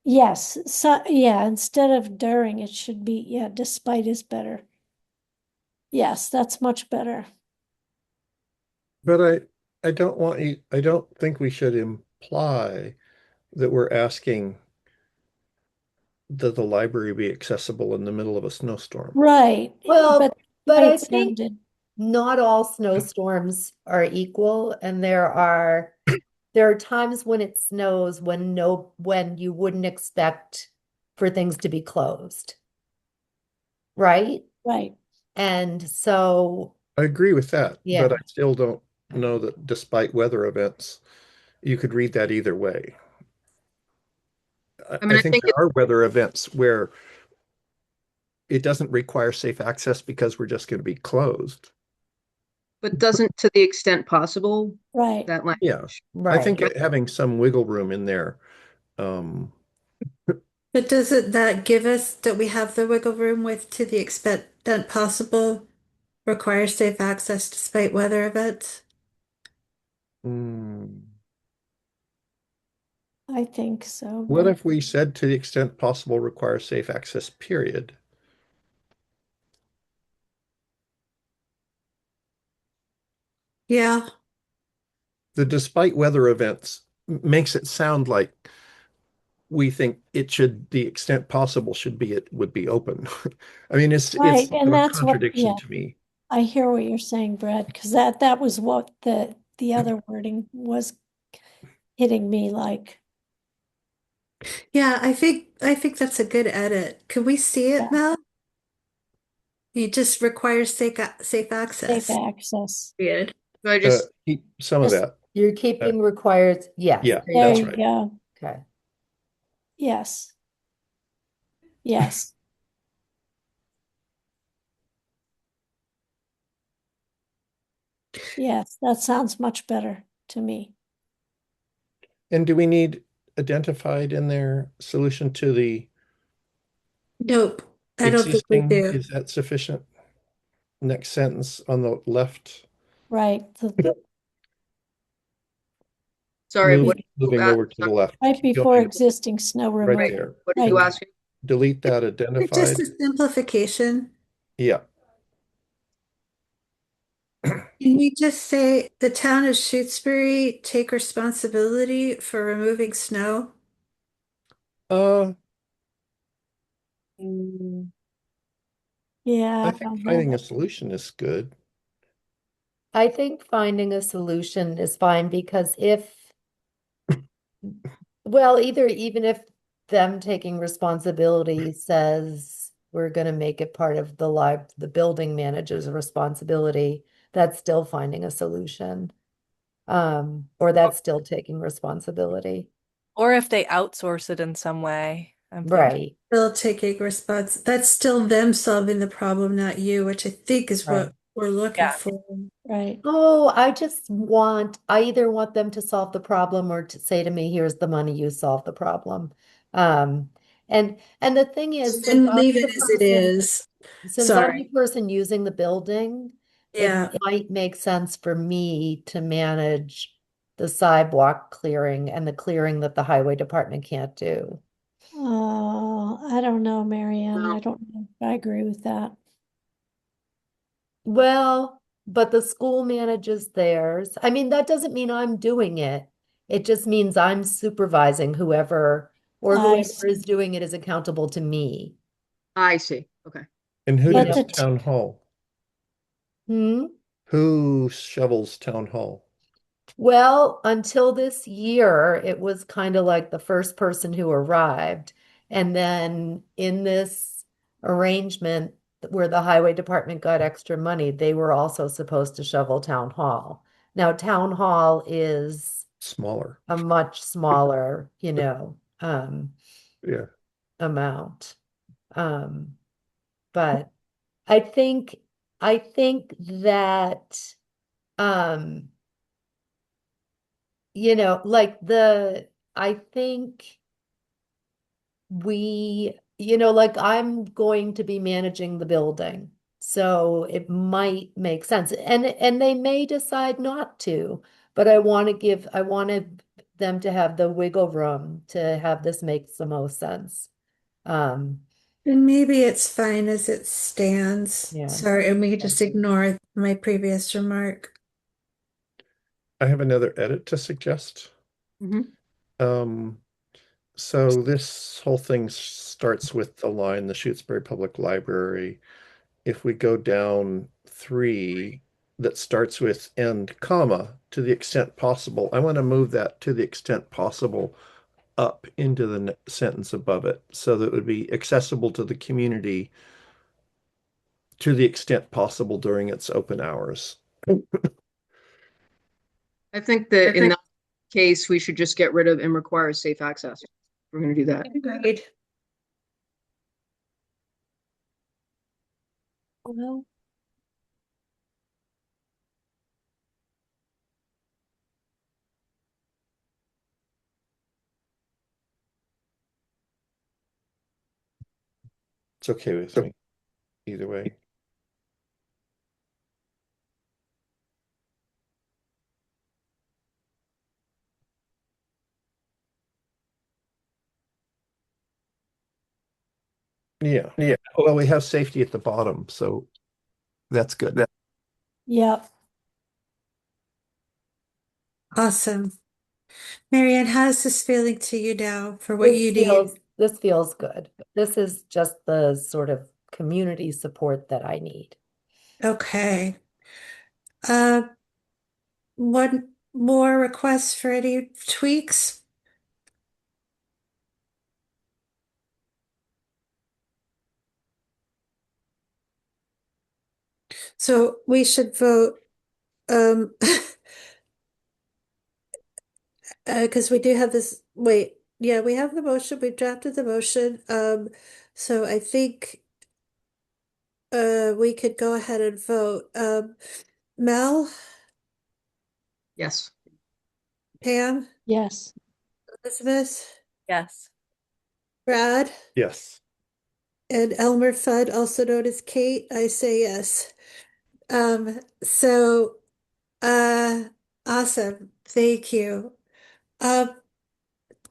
Yes, so yeah, instead of during, it should be, yeah, despite is better. Yes, that's much better. But I don't think we should imply that we're asking that the library be accessible in the middle of a snowstorm. Right, but Well, the but way I it think sounded, not all snowstorms are equal, and there are times when it snows when you wouldn't expect for things to be closed, right? right, And so, I agree with that, but I yeah, still don't know that despite weather events, you could read that either way. I mean, I I think think there are weather events where it doesn't require safe access because we're just going to be closed. but doesn't to the extent possible, right. that Yeah, language. I think right. having some wiggle room in there. Um, But doesn't that give us that we have the wiggle room with to the extent that possible require safe access despite weather events? hmm, I think so, what but if we said to the extent possible require safe access, period? Yeah, The despite weather events makes it sound like we think it should, the extent possible should be, it would be open. I mean, right, it's and a that's what, contradiction yeah, to me. I hear what you're saying, Brad, because that was what the other wording was hitting me like. yeah, I think that's a good edit. Can we see it, Yeah, Mel? You just require safe safe access. access. Period. So I just, Keep some of Just that. You're Uh, keeping required, yes, yeah, there you there that's go. you right. go. Okay. Yes, yes, yes, that sounds much better to me. And do we need identified in their solution to the Nope, I don't think we existing? do. Is that sufficient? Next sentence on the left, Right, sorry, what did you moving ask? over to the left. right Keep before going existing snow right Right. removal. there. What are you Right, Delete, asking? delete that It's just identified. a simplification. Yeah. Can we just say the town of Shutesbury take responsibility for removing snow? Uh, yeah, I I think don't know finding a that. solution is good. I think finding a solution is fine because well, even if them taking responsibility says we're going to make it part of the building manager's responsibility, that's still finding a solution. Or that's still taking responsibility. Or if they outsource it in some way, I'm thinking. Right, Still taking response. That's still them solving the problem, not you, which I think is right. what we're looking Yeah. for. Right, Oh, I either want them to solve the problem or to say to me, here's the money, you solve the problem. Um, and the thing is, And leave it as it is. since I'm the Sorry. person using the building, it Yeah. might make sense for me to manage the sidewalk clearing and the clearing that the highway department can't do. I don't know, Marianne, No, I don't know, I agree with that. Well, but the school manages theirs. I mean, that doesn't mean I'm doing it. It just means I'm supervising I whoever is see, doing it is accountable to me. I see. Okay. And who You but know, does the, town hall? hmm? Who shovels town hall? Well, until this year, it was kind of like the first person who arrived. And then in this arrangement where the highway department got extra money, they were also supposed to shovel town hall. Now, town hall is Smaller. a much smaller, Yeah. amount. Um, but I think I think that um, like I think like I'm going to be managing the building. So it might make sense. And they may decide not to, but I want to them to have the wiggle room to have this make the most sense. Um, And maybe it's fine as it stands. yeah. Sorry, and we could just ignore my previous remark. I have another edit to suggest. Mhm. Um, so this whole thing starts with the line, the Shutesbury Public Library. If we go down three, that starts with and comma, to the extent possible, I want to move that to the extent possible up into the sentence above it, so that it would be accessible to the community to the extent possible during its open hours. I think that in that case, we should just get rid of and require safe access. We're going to do that. Agreed. Well, It's okay with me either way. Yeah. Yeah. Well, we have safety at the bottom, so that's good. yeah. Awesome. Marianne, how's this feeling to you now for what you need? This feels good. This is just the sort of community support that I need. Okay. Uh, one more request for any tweaks? So we should vote, because we do have this, wait, yeah, we have the motion, we drafted the motion. So I think we could go ahead and vote. Mel, Yes. Pam, Yes. Elizabeth, Yes. Brad, Yes. and Elmer Fudd, also known as Kate. I say yes. So uh awesome. Thank you. Um,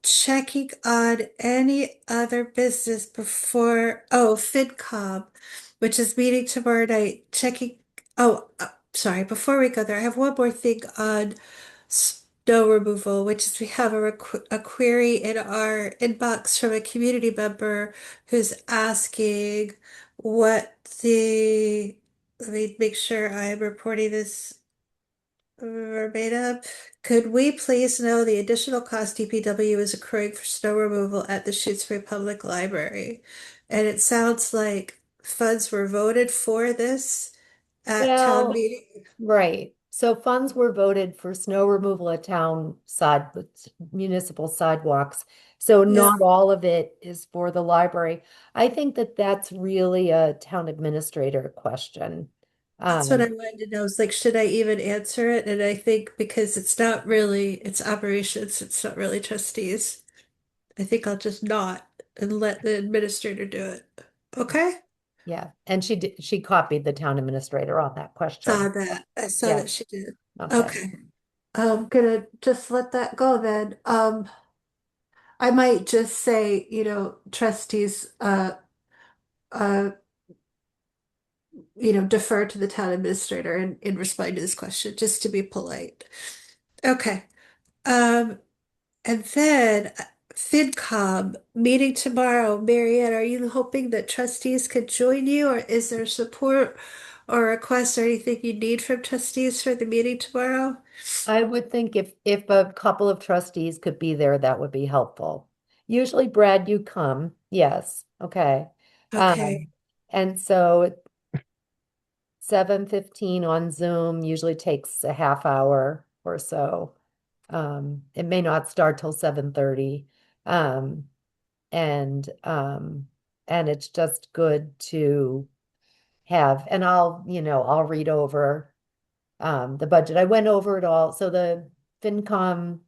checking on any other business before, oh, FinCom, which is meeting tomorrow night. Checking, oh, sorry, before we go there, I have one more thing on snow removal, which is we have a query in our inbox from a community member who's asking what the, let me make sure I'm reporting this verbatim. Could we please know the additional cost DPW is accruing for snow removal at the Shutesbury Public Library? And it sounds like funds were voted for this at town Well, meeting. right. So funds were voted for snow removal at municipal sidewalks. So Yeah, not all of it is for the library. I think that that's really a town administrator question. that's what I Um, wanted to know. Is like, should I even answer it? And I think because it's not really, it's operations, it's not really trustees. I think I'll just not and let the administrator do it. Okay? yeah, and she copied the town administrator on that Saw question. that. I saw Yeah, that she did. okay. Okay. I'm gonna just let that go then. I might just say, trustees, uh, defer to the town administrator in responding to this question, just to be polite. Okay. Um, and then FinCom meeting tomorrow. Marianne, are you hoping that trustees could join you, or is there support or requests or anything you need from trustees for the meeting tomorrow? I would think if a couple of trustees could be there, that would be helpful. Usually, Brad, you come. Yes, okay. Okay. And so 7:15 on Zoom usually takes a half hour or so. It may not start till 7:30. Um, and and it's just good to have, and I'll read over the budget. I went over it all. So the FinCom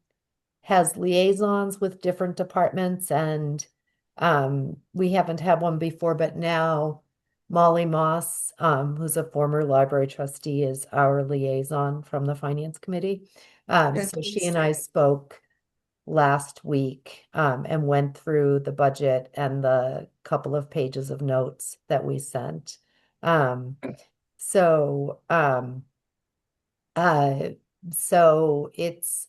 has liaisons with different departments, and we haven't had one before, but now Molly Moss, who's a former library trustee, is our liaison from the finance committee. So she and I spoke last week and went through the budget and the couple of pages of notes that we sent. Um, so um, uh, so it's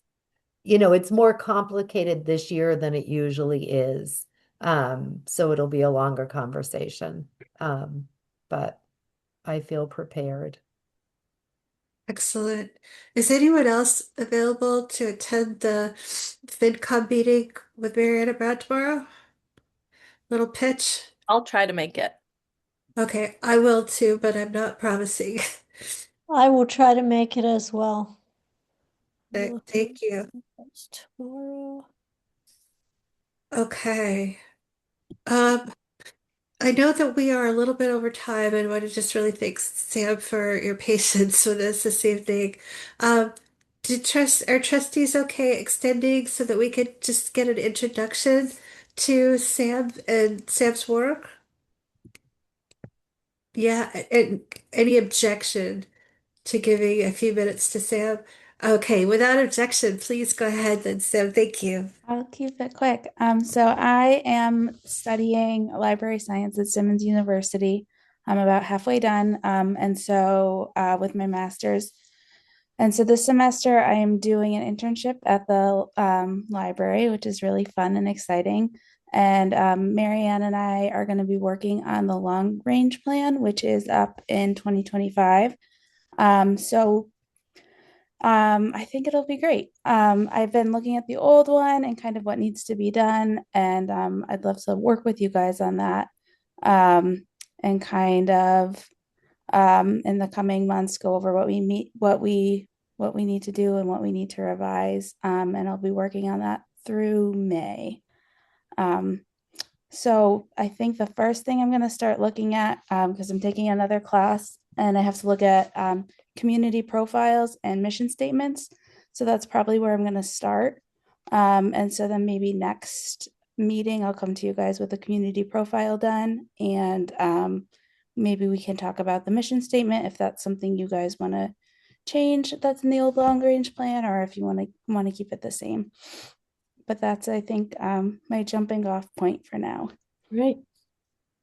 more complicated this year than it usually is. So it'll be a longer conversation. But I feel prepared. Excellent. Is anyone else available to attend the FinCom meeting with Mariana Brown tomorrow? Little pitch. I'll try to make it. Okay, I will too, but I'm not promising. I will try to make it as well. Thank you. Tomorrow. Okay. Um, I know that we are a little bit over time and want to just really thank Sam for your patience with us this evening. Um, are trustees okay extending so that we could just get an introduction to Sam and Sam's work? Yeah, and any objection to giving a few minutes to Sam? Okay, without objection, please go ahead then, Sam. Thank you. I'll keep it quick. So I am studying library science at Simmons University. I'm about halfway done. With my master's. And so this semester I am doing an internship at the library, which is really fun and exciting. And Marianne and I are going to be working on the long range plan, which is up in 2025. I think it'll be great. I've been looking at the old one and kind of what needs to be done, and I'd love to work with you guys on that. Um, and kind of in the coming months go over what we need to do and what we need to revise. And I'll be working on that through May. Um, so I think the first thing I'm going to start looking at, because I'm taking another class and I have to look at community profiles and mission statements. So that's probably where I'm going to start. And so then maybe next meeting, I'll come to you guys with a community profile done, and maybe we can talk about the mission statement if that's something you guys want to change that's in the old long range plan, or if you want to keep it the same. But that's, I think, my jumping off point for now. Right.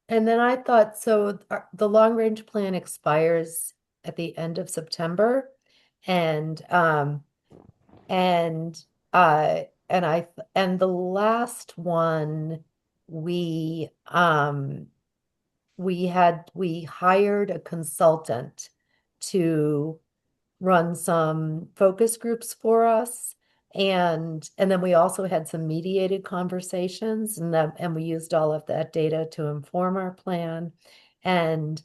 And then I thought, so the long range plan expires at the end of September. And and uh and I and the last one we we hired a consultant to run some focus groups for us. And then we also had some mediated conversations, and we used all of that data to inform our plan. And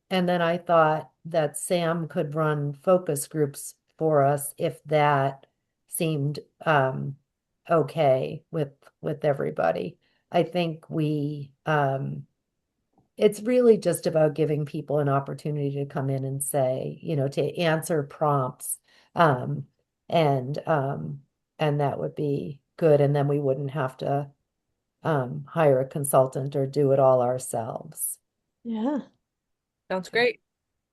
then I thought that Sam could run focus groups for us if that seemed okay with everybody. I think it's really just about giving people an opportunity to come in and say, to answer prompts. Um, and um, and that would be good. And then we wouldn't have to hire a consultant or do it all ourselves. Yeah, Sounds great.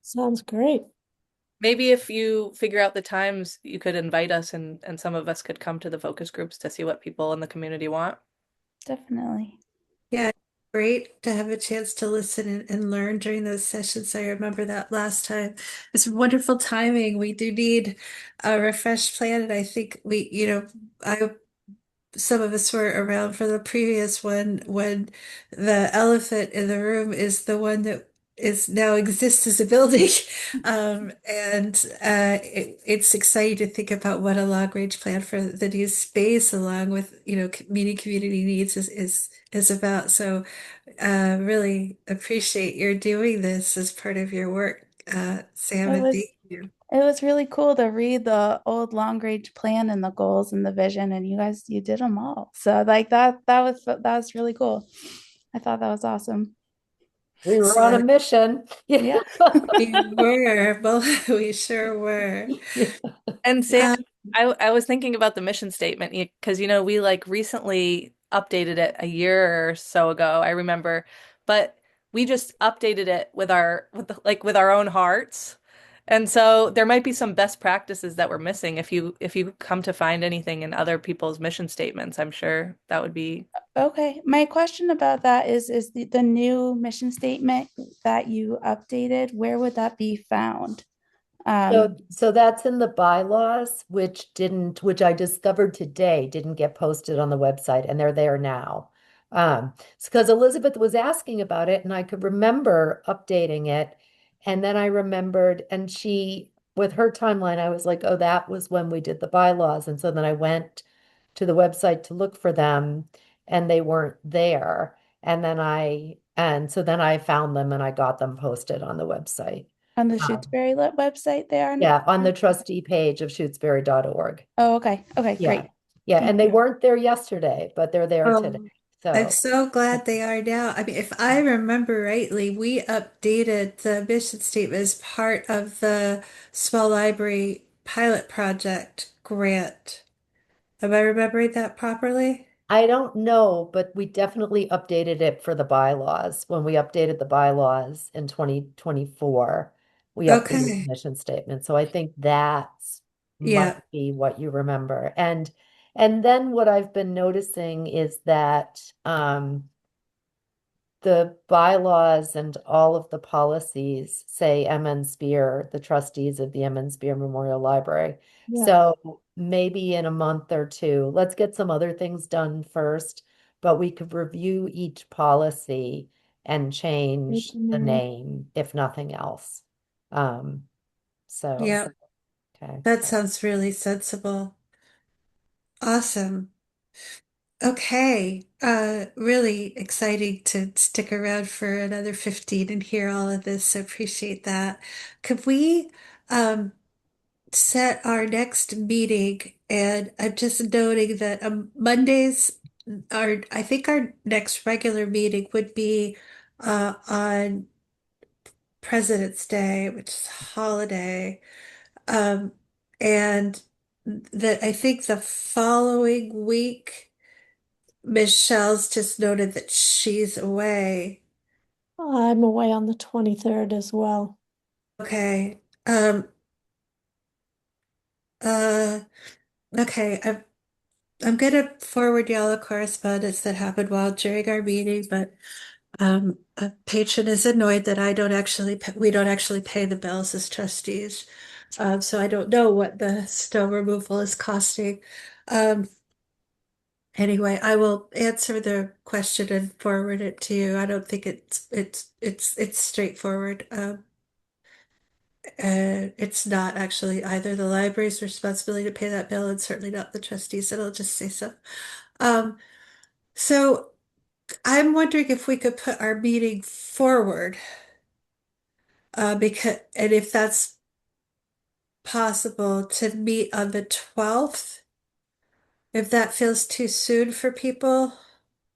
sounds great. Maybe if you figure out the times, you could invite us and some of us could come to the focus groups to see what people in the community want. Definitely. Yeah, great to have a chance to listen and learn during those sessions. I remember that last time. It's wonderful timing. We do need a refreshed plan, and I think I some of us were around for the previous one when the elephant in the room is the one that is now exists as a building. It's exciting to think about what a long range plan for the new space along with, meeting community needs is about. So really appreciate your doing this as part of your work, Sam, It and was thank you. it was really cool to read the old long range plan and the goals and the vision, and you did them all. So like that was really cool. I thought that was awesome. We were on a Excellent. mission. Yeah. Yeah. We were, well, we sure were. Yeah. And Sam, Um, I was thinking about the mission statement because we like recently updated it a year or so ago, I remember, but we just updated it with our own hearts. And so there might be some best practices that we're missing if you come to find anything in other people's mission statements. I'm sure that would be Okay, my question about that is the new mission statement that you updated, where would that be found? So that's in the bylaws, which I discovered today didn't get posted on the website, and they're there now. It's because Elizabeth was asking about it, and I could remember updating it. And then I remembered, and with her timeline, I was like, oh, that was when we did the bylaws. And so then I went to the website to look for them, and they weren't there. And so then I found them and I got them posted on the website. On the Um, Shutesbury website there? yeah, on the trustee page of shutesbury.org. Oh, okay. Okay, Yeah. great. Yeah, Thank and they you. weren't there yesterday, but they're there today. Oh, I'm So, so glad they are now. I mean, if I remember rightly, we updated the mission statement as part of the small library pilot project grant. Am I remembering that properly? I don't know, but we definitely updated it for the bylaws. When we updated the bylaws in 2024, we updated the Okay. mission statement. So I think that's must Yeah. be what you remember. And then what I've been noticing is that the bylaws and all of the policies say MN Spear, the trustees of the MN Spear Memorial Library. Yeah. So maybe in a month or two, let's get some other things done first, but we could review each policy and Make change the the name. name, if nothing else. Um, so, Yeah. okay. That sounds really sensible. Awesome. Okay. Really exciting to stick around for another 15 and hear all of this. So appreciate that. Could we um set our next meeting? And I'm just noting that Mondays are, I think our next regular meeting would be on President's Day, which is a holiday. Um, and that I think the following week, Michelle's just noted that she's away. I'm away on the 23rd as well. Okay. Uh, okay. I'm gonna forward y'all a correspondence that happened while during our meeting, but a patron is annoyed that we don't actually pay the bills as trustees. So I don't know what the snow removal is costing. Um, anyway, I will answer the question and forward it to you. I don't think it's straightforward. It's not actually either the library's responsibility to pay that bill and certainly not the trustees, and I'll just say so. Um, so I'm wondering if we could put our meeting forward, because and if that's possible to meet on the 12th, if that feels too soon for people.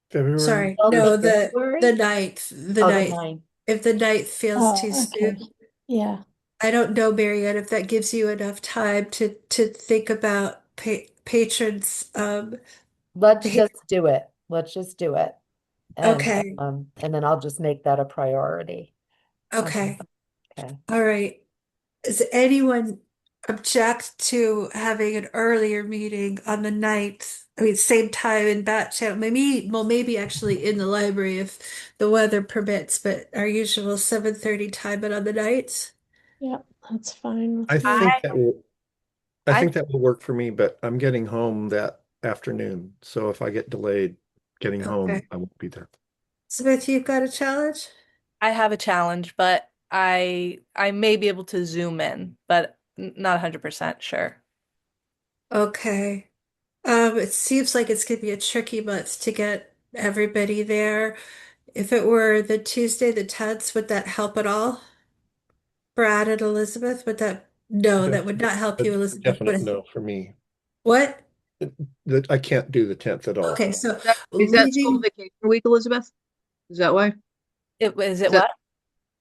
February Sorry, 12th no, of the February? ninth, the Oh, the ninth. 9th. If the ninth feels too Oh, okay. soon, Yeah. I don't know, Marianne, if that gives you enough time to think about patrons. Let's Be- just do it. Let's just do it. okay, And then I'll just make that a priority. okay, Okay. all right. Does anyone object to having an earlier meeting on the 9th? I mean, same time in Bat Channel, maybe actually in the library if the weather permits, but our usual 7:30 time, but on the nights? Yeah, that's fine I with me. I think that will I I think that will work for me, but I'm getting home that afternoon. So if I get delayed getting home, Okay. I won't be there. Smith, you've got a challenge? I have a challenge, but I may be able to zoom in, but not 100% sure. Okay. It seems like it's gonna be a tricky month to get everybody there. If it were the Tuesday, the 10th, would that help at all? Brad and Elizabeth, no, That's that would not help a you, Elizabeth. definite no for me. What? That I can't do the 10th at all. Okay, so Is that school leaving, vacation week, Elizabeth? Is that why? Is Is it that what?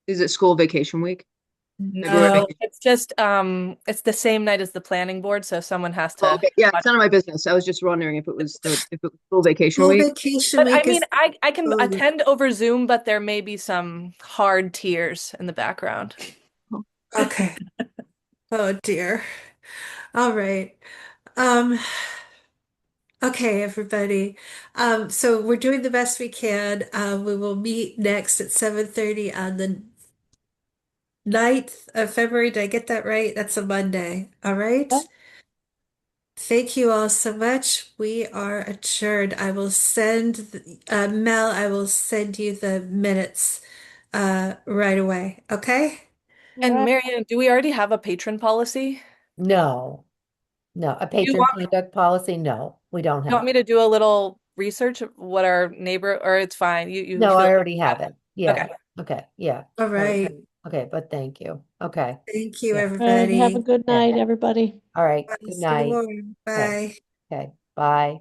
is it school vacation week? February No, vacation? it's just it's the same night as the planning board, so someone has Oh, to. okay. Yeah, it's none of my business. I was just wondering if it was school vacation school week. vacation But I week mean, is I can early. attend over Zoom, but there may be some hard tears in the background. Oh, Okay. Oh dear. All right. Um, okay, everybody. So we're doing the best we can. We will meet next at 7:30 on the 9th of February. Did I get that right? That's a Monday. All right. Yeah. Thank you all so much. We are adjourned. I will Mel, I will send you the minutes right away. Okay? All And right. Marianne, do we already have a patron policy? No, no, a Do you patron want, conduct policy? No, we don't you want have. me to do a little research of what our neighbor, or it's fine. You No, feel I like already have it. Yeah. okay. Okay. Yeah. All All right. right. Okay, but thank you. Okay. Thank you, Yeah. All right. Have a everybody. good Okay. night, everybody. All right. Bye. Good Stay night. warm. Okay. Bye. Okay. Bye.